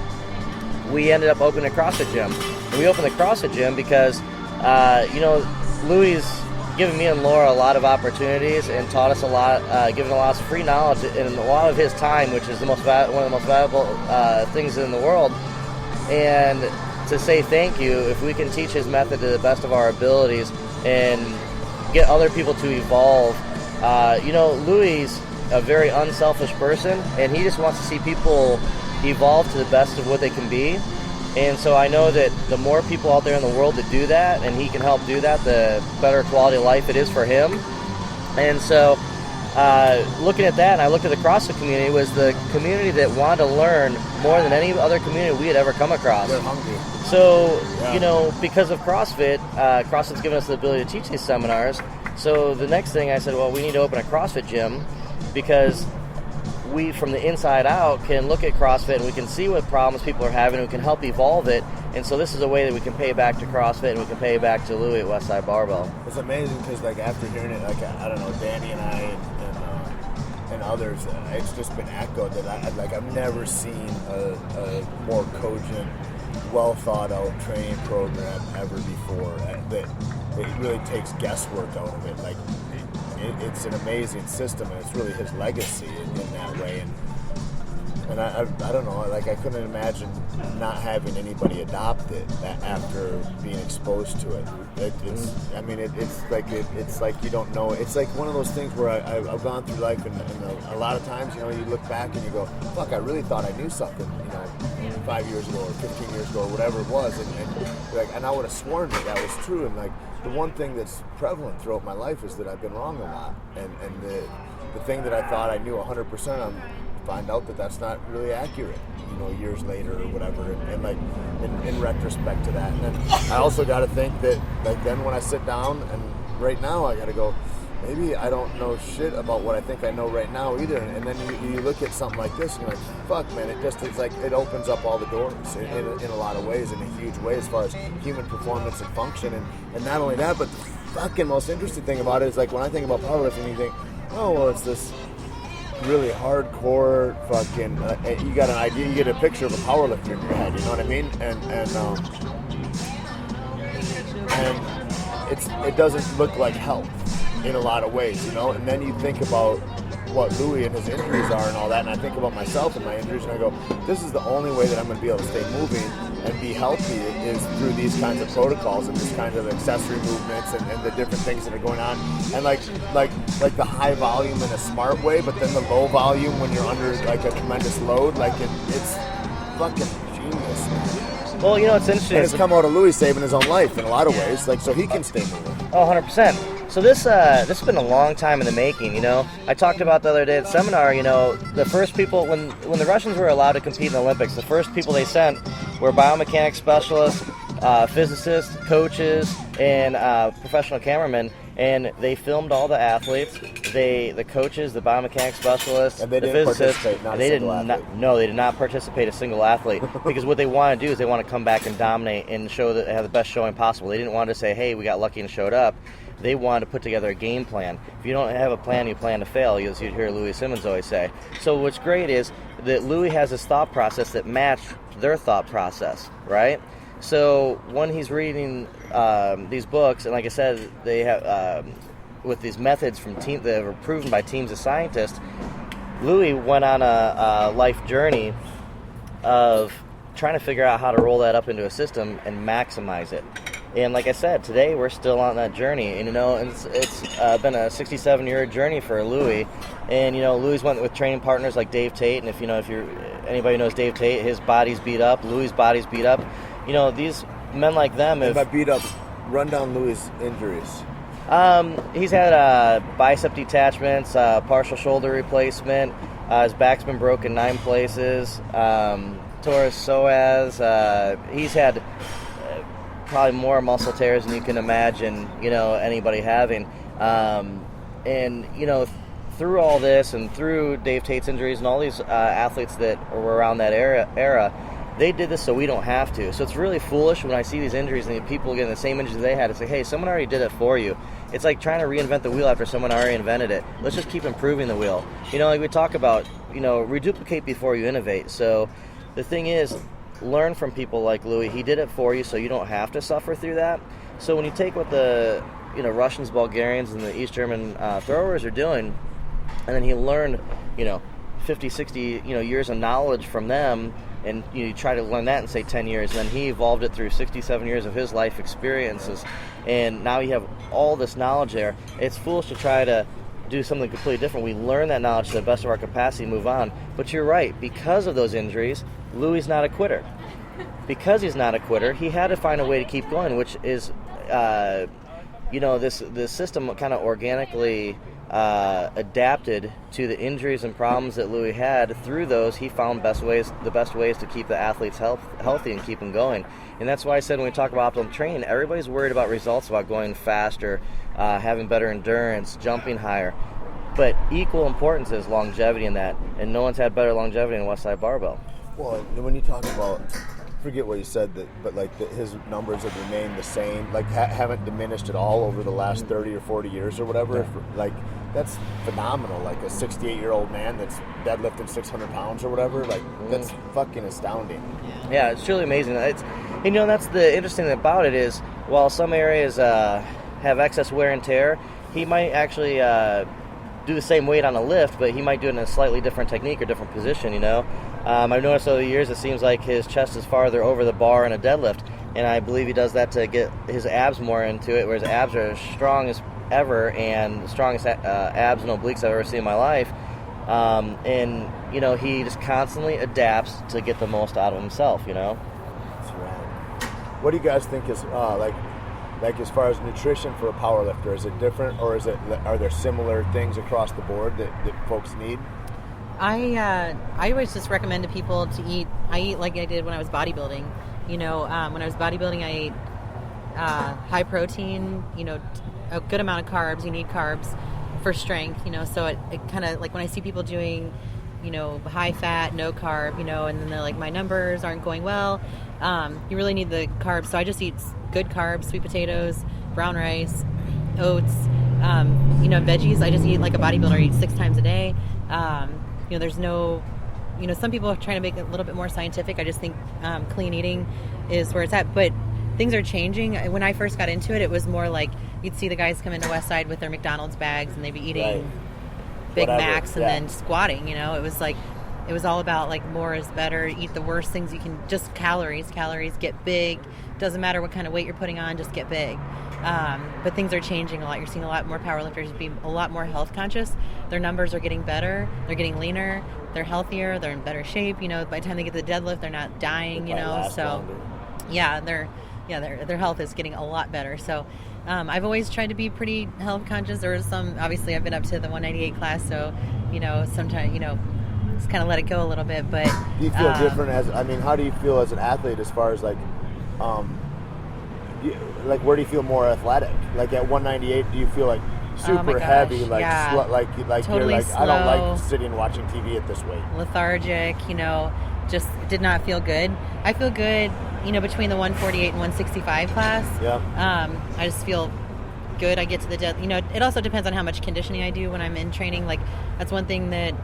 we ended up opening a CrossFit gym. And we opened the CrossFit gym because, you know, Louie's given me and Laura a lot of opportunities and taught us a lot, given a lot of free knowledge and a lot of his time, which is one of the most valuable things in the world. And to say thank you, if we can teach his method to the best of our abilities and get other people to evolve. You know, Louie's a very unselfish person, and he just wants to see people evolve to the best of what they can be. And so I know that the more people out there in the world that do that, and he can help do that, the better quality of life it is for him. And so looking at that, and I looked at the CrossFit community, was the community that wanted to learn more than any other community we had ever come across. They're hungry. So, you know, because of CrossFit, CrossFit's given us the ability to teach these seminars. So the next thing I said, well, we need to open a CrossFit gym because we, from the inside out, can look at CrossFit and we can see what problems people are having and we can help evolve it. And so this is a way that we can pay back to CrossFit and we can pay back to Louie at Westside Barbell. It's amazing because, like, after hearing it, like, I don't know, Danny and I and others, it's just been echoed that I've never seen a more cogent, well thought out training program ever before. That it really takes guesswork out of it. Like, it's an amazing system, and it's really his legacy in that way. And I don't know, like, I couldn't imagine not having anybody adopt it after being exposed to it. It's like you don't know. It's like one of those things where I've gone through life, and a lot of times, you know, you look back and you go, fuck, I really thought I knew something, you know, 5 years ago or 15 years ago or whatever it was, and I would have sworn that was true. And like, the one thing that's prevalent throughout my life is that I've been wrong a lot, and the thing that I thought I knew 100% on, find out that that's not really accurate, you know, years later or whatever, and like in retrospect to that. And then I also got to think that, like, then when I sit down, and right now I got to go, maybe I don't know shit about what I think I know right now either. And then you look at something like this and you're like, fuck, man, it's like it opens up all the doors in a lot of ways, in a huge way, as far as human performance and function. And not only that, but the fucking most interesting thing about it is, like, when I think about powerlifting, you think, oh, well, it's this really hardcore fucking, you got an idea, you get a picture of a powerlifter in your head, you know what I mean? And it doesn't look like health in a lot of ways, you know. And then you think about what Louie and his injuries are and all that, and I think about myself and my injuries, and I go, this is the only way that I'm going to be able to stay moving and be healthy is through these kinds of protocols and these kinds of accessory movements and the different things that are going on, and like the high volume in a smart way, but then the low volume when you're under like a tremendous load, like it's fucking genius. Well, you know, it's interesting. And it's come out of Louie saving his own life in a lot of ways, like, so he can stay moving. Oh, 100%. So this has been a long time in the making, you know. I talked about the other day at seminar, you know, the first people, when the Russians were allowed to compete in the Olympics, the first people they sent were biomechanics specialists, physicists, coaches, and professional cameramen, and they filmed all the athletes, the coaches, the biomechanics specialists, and they the didn't physicists. participate, not and a they single athlete. they did not participate a single athlete, because what they want to do is they want to come back and dominate and show that they have the best showing possible. They didn't want to say, hey, we got lucky and showed up. They wanted to put together a game plan. If you don't have a plan, you plan to fail, as you'd hear Louie Simmons always say. So what's great is that Louie has this thought process that matched their thought process, right? So when he's reading these books, and like I said, they have with these methods from team that were proven by teams of scientists, Louie went on a life journey of trying to figure out how to roll that up into a system and maximize it. And like I said, today we're still on that journey, and you know, it's been a 67-year journey for Louie. And you know, Louie's went with training partners like Dave Tait, and if anybody knows Dave Tait, his body's beat up, Louie's body's beat up. You know, these men like them. And by beat up, run down Louie's injuries. He's had bicep detachments, partial shoulder replacement. His back's been broken 9 places. Tore his psoas. He's had probably more muscle tears than you can imagine, you know, anybody having. And, you know, through all this and through Dave Tait's injuries and all these athletes that were around that era, they did this so we don't have to. So it's really foolish when I see these injuries and people getting the same injuries they had. It's like, hey, someone already did it for you. It's like trying to reinvent the wheel after someone already invented it. Let's just keep improving the wheel. You know, like we talk about, you know, reduplicate before you innovate. So the thing is, learn from people like Louie. He did it for you so you don't have to suffer through that. So when you take what the, you know, Russians, Bulgarians, and the East German throwers are doing, and then he learned, you know, 50, 60, you know, years of knowledge from them, and you try to learn that in, say, 10 years, and then he evolved it through 67 years of his life experiences, and now you have all this knowledge there. It's foolish to try to do something completely different. We learn that knowledge to the best of our capacity and move on. But you're right, because of those injuries, Louie's not a quitter. Because he's not a quitter, he had to find a way to keep going, which is, you know, this system kind of organically adapted to the injuries and problems that Louie had. Through those, he found the best ways to keep the athletes healthy and keep them going. And that's why I said when we talk about optimal training, everybody's worried about results, about going faster, having better endurance, jumping higher. But equal importance is longevity in that, and no one's had better longevity than Westside Barbell. Well, when you talk about, forget what you said, but like his numbers have remained the same, like haven't diminished at all over the last 30 or 40 years or whatever. Yeah. Like, that's phenomenal. Like a 68-year-old man that's deadlifting 600 pounds or whatever. Like, that's fucking astounding. Yeah, it's truly amazing. It's, you know, that's the interesting thing about it is, while some areas have excess wear and tear, he might actually do the same weight on a lift, but he might do it in a slightly different technique or different position, you know. I've noticed over the years it seems like his chest is farther over the bar in a deadlift, and I believe he does that to get his abs more into it, where his abs are as strong as ever, and the strongest abs and obliques I've ever seen in my life. And, you know, he just constantly adapts to get the most out of himself, you know. That's right. What do you guys think is, like, Like as far as nutrition for a power lifter, is it different, or are there similar things across the board that folks need? I always just recommend to people to eat. I eat like I did when I was bodybuilding. When I was bodybuilding, I ate high protein. A good amount of carbs. You need carbs for strength. So it kind of like when I see people doing, high fat, no carb. And then they're like, my numbers aren't going well. You really need the carbs. So I just eat good carbs, sweet potatoes, brown rice, oats. Veggies. I just eat like a bodybuilder. I eat 6 times a day. There's no, some people are trying to make it a little bit more scientific. I just think clean eating is where it's at. But things are changing. When I first got into it, it was more like you'd see the guys come into Westside with their McDonald's bags and they'd be eating Big Macs and then squatting. It was like, it was all about like more is better. Eat the worst things you can, just calories, get big. Doesn't matter what kind of weight you're putting on, just get big. But things are changing a lot. You're seeing a lot more powerlifters be a lot more health conscious. Their numbers are getting better. They're getting leaner. They're healthier. They're in better shape. By the time they get to the deadlift, they're not dying. So longer. Their health is getting a lot better. So I've always tried to be pretty health conscious. There was some, obviously I've been up to the 198 class, so sometimes just kind of let it go a little bit. But do you feel different how do you feel as an athlete as far as like where do you feel more athletic? Like at 198, do you feel like super heavy, like totally you're like slow. I don't like sitting and watching TV at this weight? Lethargic, just did not feel good. I feel good, between the 148 and 165 class. Yeah. I just feel good. I get to the death. It also depends on how much conditioning I do when I'm in training. Like that's one thing that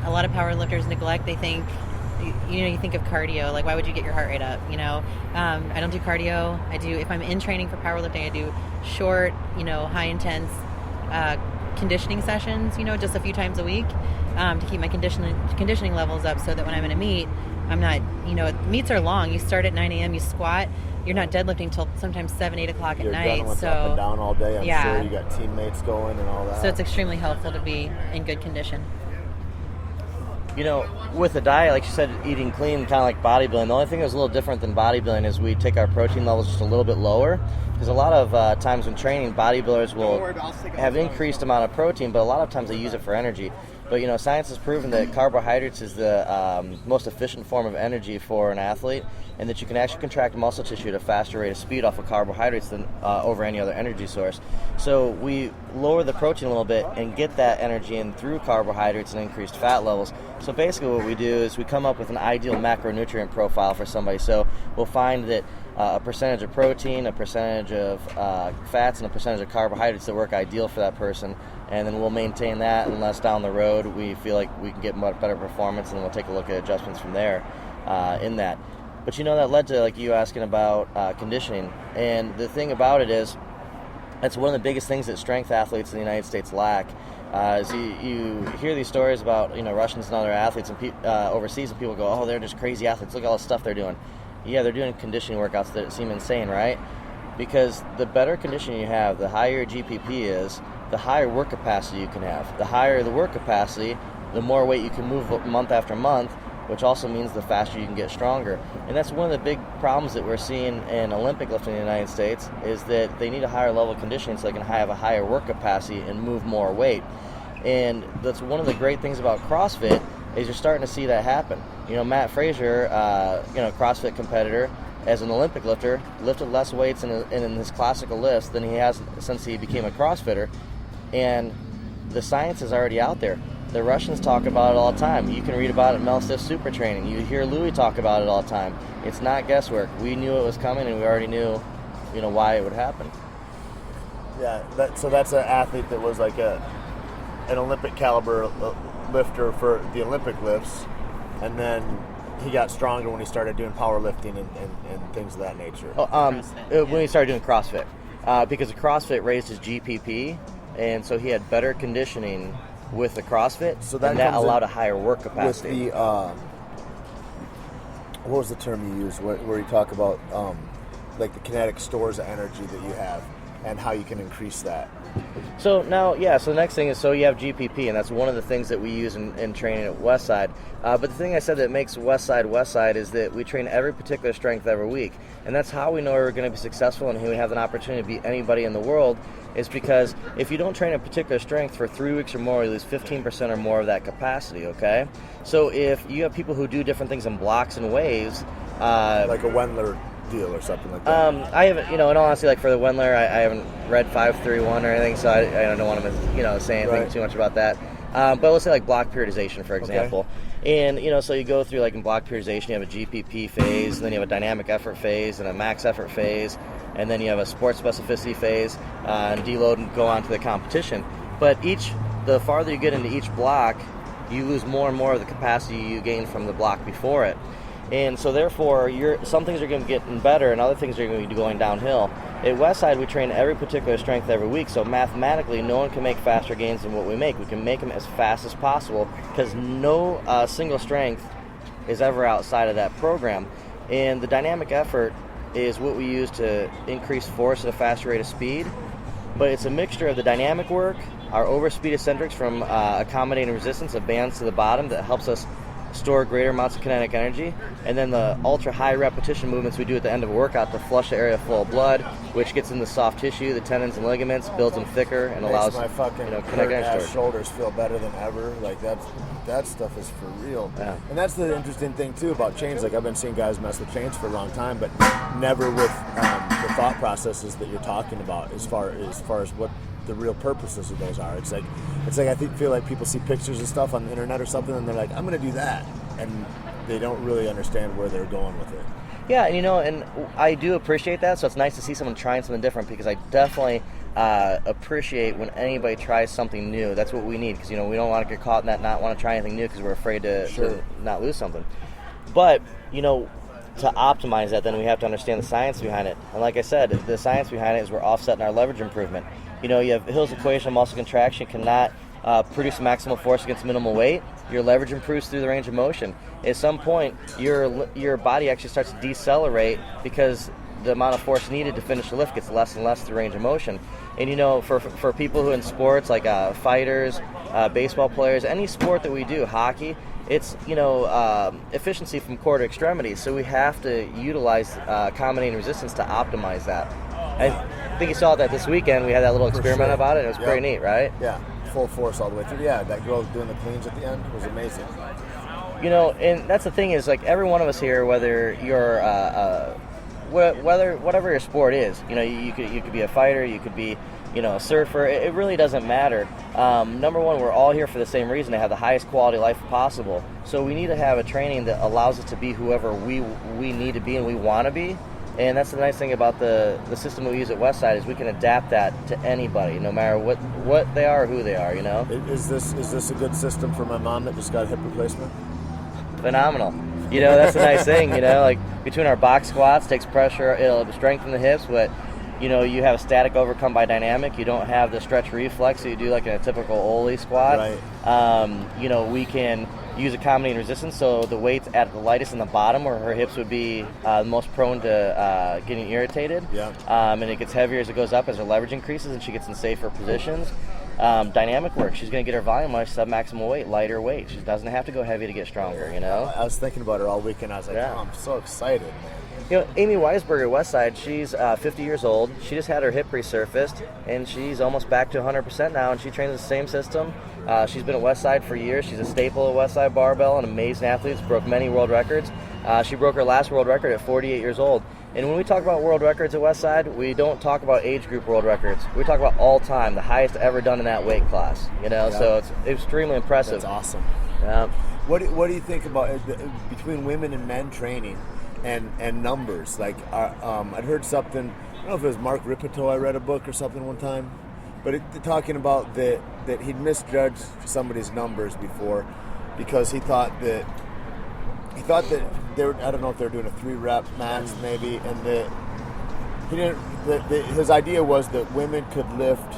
a lot of power lifters neglect. They think, you think of cardio, like why would you get your heart rate up? I don't do cardio. If I'm in training for powerlifting, I do short, high intense conditioning sessions, just a few times a week to keep my conditioning levels up so that when I'm in a meet, I'm not, meets are long. You start at 9 a.m., you squat, you're not deadlifting till sometimes 7, 8 o'clock at night. So up and down all day. I'm sure you got teammates going and all that. So it's extremely helpful to be in good condition. With the diet, like you said, eating clean, kind of like bodybuilding, the only thing that's a little different than bodybuilding is we take our protein levels just a little bit lower. Because a lot of times when training, bodybuilders will have increased amount of protein, but a lot of times they use it for energy. But, science has proven that carbohydrates is the most efficient form of energy for an athlete, and that you can actually contract muscle tissue at a faster rate of speed off of carbohydrates than over any other energy source. So we lower the protein a little bit and get that energy in through carbohydrates and increased fat levels. So basically what we do is we come up with an ideal macronutrient profile for somebody. So we'll find that a percentage of protein, a percentage of fats, and a percentage of carbohydrates that work ideal for that person, and then we'll maintain that unless down the road we feel like we can get much better performance, and then we'll take a look at adjustments from there in that. But that led to like you asking about conditioning, and the thing about it is that's one of the biggest things that strength athletes in the United States lack. Is you hear these stories about Russians and other athletes and overseas, and people go, oh, they're just crazy athletes, look at all the stuff they're doing. Yeah, they're doing conditioning workouts that seem insane, right? Because the better conditioning you have, the higher your GPP is, the higher work capacity you can have. The higher the work capacity, the more weight you can move month after month, which also means the faster you can get stronger. And that's one of the big problems that we're seeing in Olympic lifting in the United States, is that they need a higher level of conditioning so they can have a higher work capacity and move more weight. And that's one of the great things about CrossFit, is you're starting to see that happen. Matt Frazier, CrossFit competitor, as an Olympic lifter, lifted less weights in his classical lifts than he has since he became a CrossFitter. And the science is already out there. The Russians talk about it all the time. You can read about it in Mel Stiff Super Training. You hear Louie talk about it all the time. It's not guesswork. We knew it was coming, and we already knew, why it would happen. Yeah, so that's an athlete that was like an Olympic caliber lifter for the Olympic lifts, and then he got stronger when he started doing powerlifting and things of that nature. When he started doing CrossFit, because CrossFit raised his GPP, and so he had better conditioning with the CrossFit, so that allowed a higher work capacity. With the, what was the term you used where you talk about like the kinetic stores of energy that you have, and how you can increase that. So now, so the next thing is, so you have GPP, and that's one of the things that we use in training at Westside. But the thing I said that makes Westside is that we train every particular strength every week. And that's how we know we're going to be successful and we have an opportunity to beat anybody in the world, is because if you don't train a particular strength for 3 weeks or more, you lose 15% or more of that capacity, okay? So if you have people who do different things in blocks and waves... like a Wendler deal or something like that. I haven't, in all honesty, like for the Wendler, I haven't read 531 or anything, so I don't want to, say anything too much about that. But let's say like block periodization, for example. Okay. And, so you go through, like in block periodization, you have a GPP phase, then you have a dynamic effort phase, and a max effort phase, and then you have a sports specificity phase, and deload and go on to the competition. But the farther you get into each block, you lose more and more of the capacity you gain from the block before it. And so therefore, some things are going to be getting better and other things are going to be going downhill. At Westside, we train every particular strength every week, so mathematically, no one can make faster gains than what we make. We can make them as fast as possible because no single strength is ever outside of that program. And the dynamic effort is what we use to increase force at a faster rate of speed, but it's a mixture of the dynamic work, our overspeed eccentrics from accommodating resistance of bands to the bottom that helps us store greater amounts of kinetic energy, and then the ultra high repetition movements we do at the end of a workout to flush the area full of blood, which gets in the soft tissue, the tendons and ligaments, builds them thicker, and allows my fucking kinetic energy storage. Shoulders feel better than ever. Like that stuff is for real. Yeah. And that's the interesting thing too about chains. Like I've been seeing guys mess with chains for a long time, but never with the thought processes that you're talking about as far as what the real purposes of those are. It's like I feel like people see pictures of stuff on the internet or something and they're like, I'm gonna do that, and they don't really understand where they're going with it. Yeah, and I do appreciate that, so it's nice to see someone trying something different, because I definitely appreciate when anybody tries something new. That's what we need, because we don't want to get caught in that, not want to try anything new because we're afraid to not lose something. But to optimize that, then we have to understand the science behind it. And like I said, the science behind it is we're offsetting our leverage improvement. You have Hill's equation of muscle contraction cannot produce maximal force against minimal weight. Your leverage improves through the range of motion. At some point, your body actually starts to decelerate because the amount of force needed to finish the lift gets less and less through range of motion. And for people who in sports like fighters, baseball players, any sport that we do, hockey, it's efficiency from core to extremity. So we have to utilize accommodating resistance to optimize that. I think you saw that this weekend. We had that little experiment about it. It was pretty neat, right? Yeah, full force all the way through. Yeah, that girl doing the cleans at the end was amazing. And that's the thing is, like, every one of us here, whether you're whatever your sport is, you could be a fighter, you could be a surfer. It really doesn't matter. Number one, we're all here for the same reason, to have the highest quality life possible. So we need to have a training that allows us to be whoever we need to be and we want to be. And that's the nice thing about the system we use at Westside, is we can adapt that to anybody, no matter what they are or who they are. Is this a good system for my mom that just got a hip replacement? Phenomenal. That's the nice thing. Like between our box squats, takes pressure, it'll strengthen the hips, but you have a static overcome by dynamic. You don't have the stretch reflex that you do like in a typical Ole squat. Right. We can use accommodating resistance, so the weight's at the lightest in the bottom, where her hips would be most prone to getting irritated. Yeah. And it gets heavier as it goes up, as her leverage increases and she gets in safer positions. Dynamic work, she's going to get her volume on sub-maximal weight, lighter weight. She doesn't have to go heavy to get stronger, I was thinking about her all weekend. I was like, I'm so excited, man. Amy Weisberger at Westside, she's 50 years old. She just had her hip resurfaced, and she's almost back to 100% now, and she trains the same system. She's been at Westside for years. She's a staple at WestSideBarBell, an amazing athlete. She's broke many world records. She broke her last world record at 48 years old. And when we talk about world records at Westside, we don't talk about age group world records. We talk about all time, the highest ever done in that weight class. So it's extremely impressive. That's awesome. Yeah. What do you think about between women and men training and numbers? Like, I'd heard something. I don't know if it was Mark Ripito. I read a book or something one time, but talking about that he'd misjudged somebody's numbers before because he thought that they were, I don't know if they were doing a 3-rep max maybe, and that he didn't. His idea was that women could lift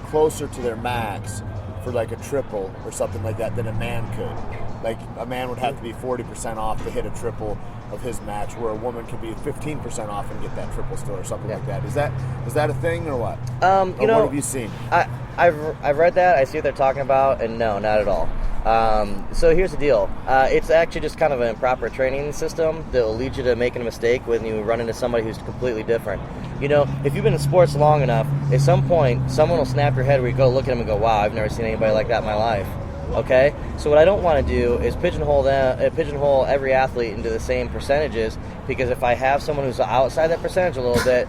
closer to their max for like a triple or something like that than a man could. Like a man would have to be 40% off to hit a triple, of his match, where a woman can be 15% off and get that triple still or something like that. Is that a thing or what? Or You know, what have you seen? I've read that. I see what they're talking about, and no, not at all. So here's the deal. It's actually just kind of an improper training system that will lead you to making a mistake when you run into somebody who's completely different. You know, if you've been in sports long enough, at some point, someone will snap your head where you go look at them and go, wow, I've never seen anybody like that in my life. Okay? So what I don't want to do is pigeonhole every athlete into the same percentages, because if I have someone who's outside that percentage a little bit,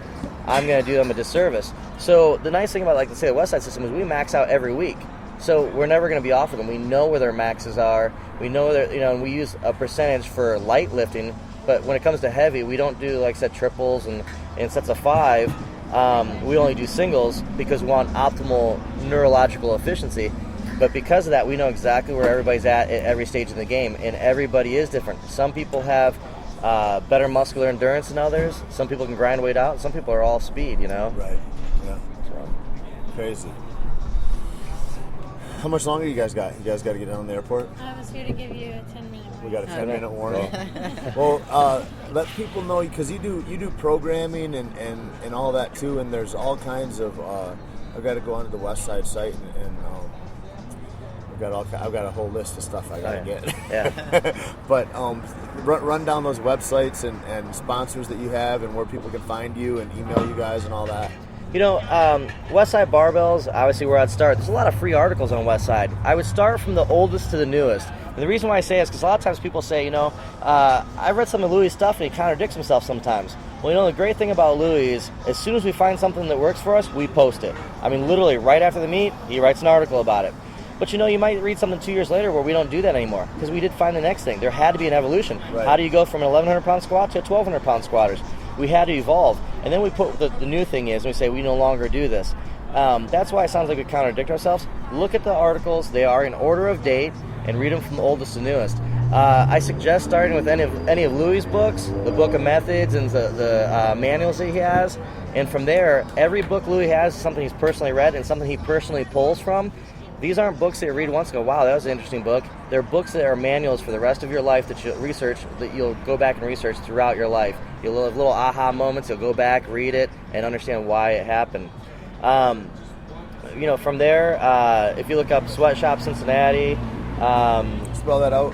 I'm going to do them a disservice. So the nice thing about, like, say, the Westside system is we max out every week. So we're never going to be off of them. We know where their maxes are. We know that, and we use a percentage for light lifting. But when it comes to heavy, we don't do, like I said, triples and sets of 5. We only do singles because we want optimal neurological efficiency. But because of that, we know exactly where everybody's at every stage of the game, and everybody is different. Some people have better muscular endurance than others. Some people can grind weight out. Some people are all speed, Right. Yeah. So. Crazy. How much longer you guys got? You guys got to get down to the airport? I was here to give you a 10-minute warning. We got a 10-minute warning. Well, let people know, because you do programming and all that too, and there's all kinds of. I've got to go onto the Westside site and I've got a whole list of stuff I got to get. Yeah. But run down those websites and sponsors that you have and where people can find you and email you guys and all that. Westside Barbells, obviously where I'd start. There's a lot of free articles on Westside. I would start from the oldest to the newest. And the reason why I say it is because a lot of times people say, I've read some of Louie's stuff and he contradicts himself sometimes. Well, the great thing about Louie is as soon as we find something that works for us, we post it. I mean, literally, right after the meet, he writes an article about it. But you might read something 2 years later where we don't do that anymore because we did find the next thing. There had to be an evolution. Right. How do you go from an 1,100-pound squat to a 1,200-pound squatters? We had to evolve. And then we put the new thing is, and we say we no longer do this. That's why it sounds like we contradict ourselves. Look at the articles. They are in order of date, and read them from the oldest to newest. I suggest starting with any of Louie's books, the book of methods and the manuals that he has. And from there, every book Louie has is something he's personally read and something he personally pulls from. These aren't books that you read once and go, wow, that was an interesting book. They're books that are manuals for the rest of your life that you'll go back and research throughout your life. You'll have little aha moments. You'll go back, read it, and understand why it happened. From there, if you look up Sweatshop Cincinnati. Spell that out.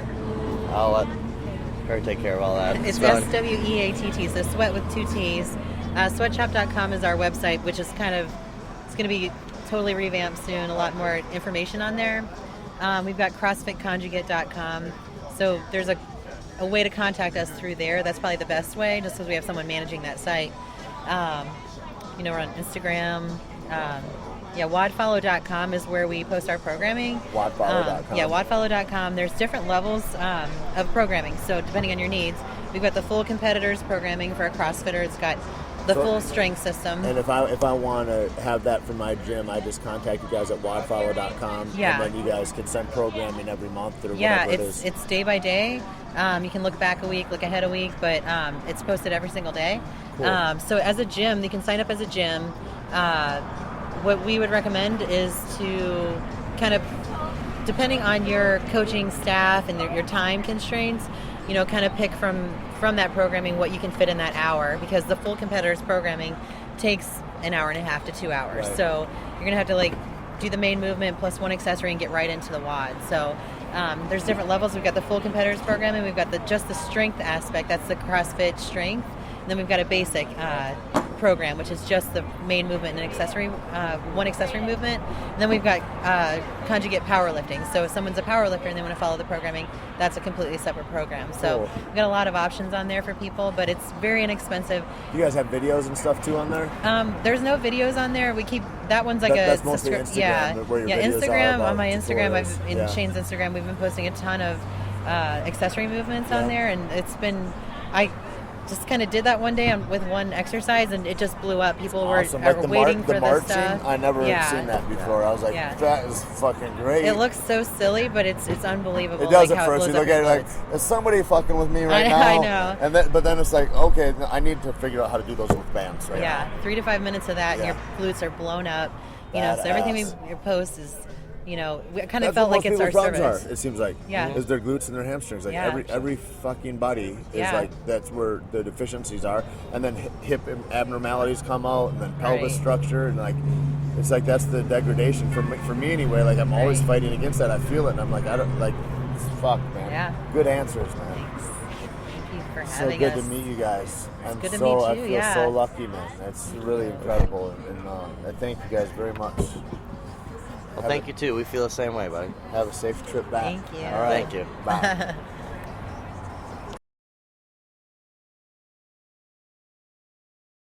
I'll let her take care of all that. It's SWEATT, so Sweat with 2 T's. Sweatshop.com is our website, which is it's going to be totally revamped soon. A lot more information on there. We've got CrossFitConjugate.com. So there's a way to contact us through there. That's probably the best way, just because we have someone managing that site. We're on Instagram. WODfollow.com is where we post our programming. WODfollow.com. WODfollow.com. There's different levels of programming. So depending on your needs, we've got the full competitors programming for a CrossFitter. It's got the full strength system. And if I want to have that for my gym, I just contact you guys at WODfollow.com. Yeah. And then you guys can send programming every month or whatever it is. It's day by day. You can look back a week, look ahead a week, but it's posted every single day. Cool. So as a gym, you can sign up as a gym. What we would recommend is to kind of, depending on your coaching staff and your time constraints, kind of pick from that programming what you can fit in that hour, because the full competitors programming takes an hour and a half to 2 hours. Right. So you're going to have to do the main movement plus one accessory and get right into the WOD. So there's different levels. We've got the full competitors programming. We've got just the strength aspect. That's the CrossFit strength. And then we've got a basic program, which is just the main movement and accessory, one accessory movement. And then we've got conjugate powerlifting. So if someone's a powerlifter and they want to follow the programming, that's a completely separate program. So Cool. we've got a lot of options on there for people, but it's very inexpensive. You guys have videos and stuff too on there? There's no videos on there. We keep that one's That's mostly Instagram, where your videos are Instagram. about On my Instagram, tutorials. Shane's Instagram, we've been posting a ton of accessory movements on there, and it's been just kind of did that one day with one exercise, and it just blew up. People were waiting for this stuff. I never seen that before. I was like, that is fucking great. It looks so silly, but it's unbelievable. It does like at how first. It You look at it like, is somebody fucking with me right now? I know. And but then it's like, okay, I need to figure out how to do those with bands right now. 3 to 5 minutes of that, and your glutes are blown up. So everything we post is we kind of That's felt what like most it's our people's problems service. are. It seems like Yeah. is their glutes and their hamstrings. Like Yeah. every fucking body is Yeah. like that's where the deficiencies are, and then hip abnormalities come out, and then pelvis Right. structure, and like it's like that's the degradation for me anyway. Like I'm always Right. fighting against that. I feel it, and I'm like I don't like. Fuck, man. Yeah. Good answers, man. Thanks. Thank you for So having good us. to meet you guys. I'm good to so meet I you, feel yeah. so lucky, man. That's really incredible, and I thank you guys very much. Well, thank you too. We feel the same way, buddy. Have a safe trip back. Thank you. All right. Thank you. Bye.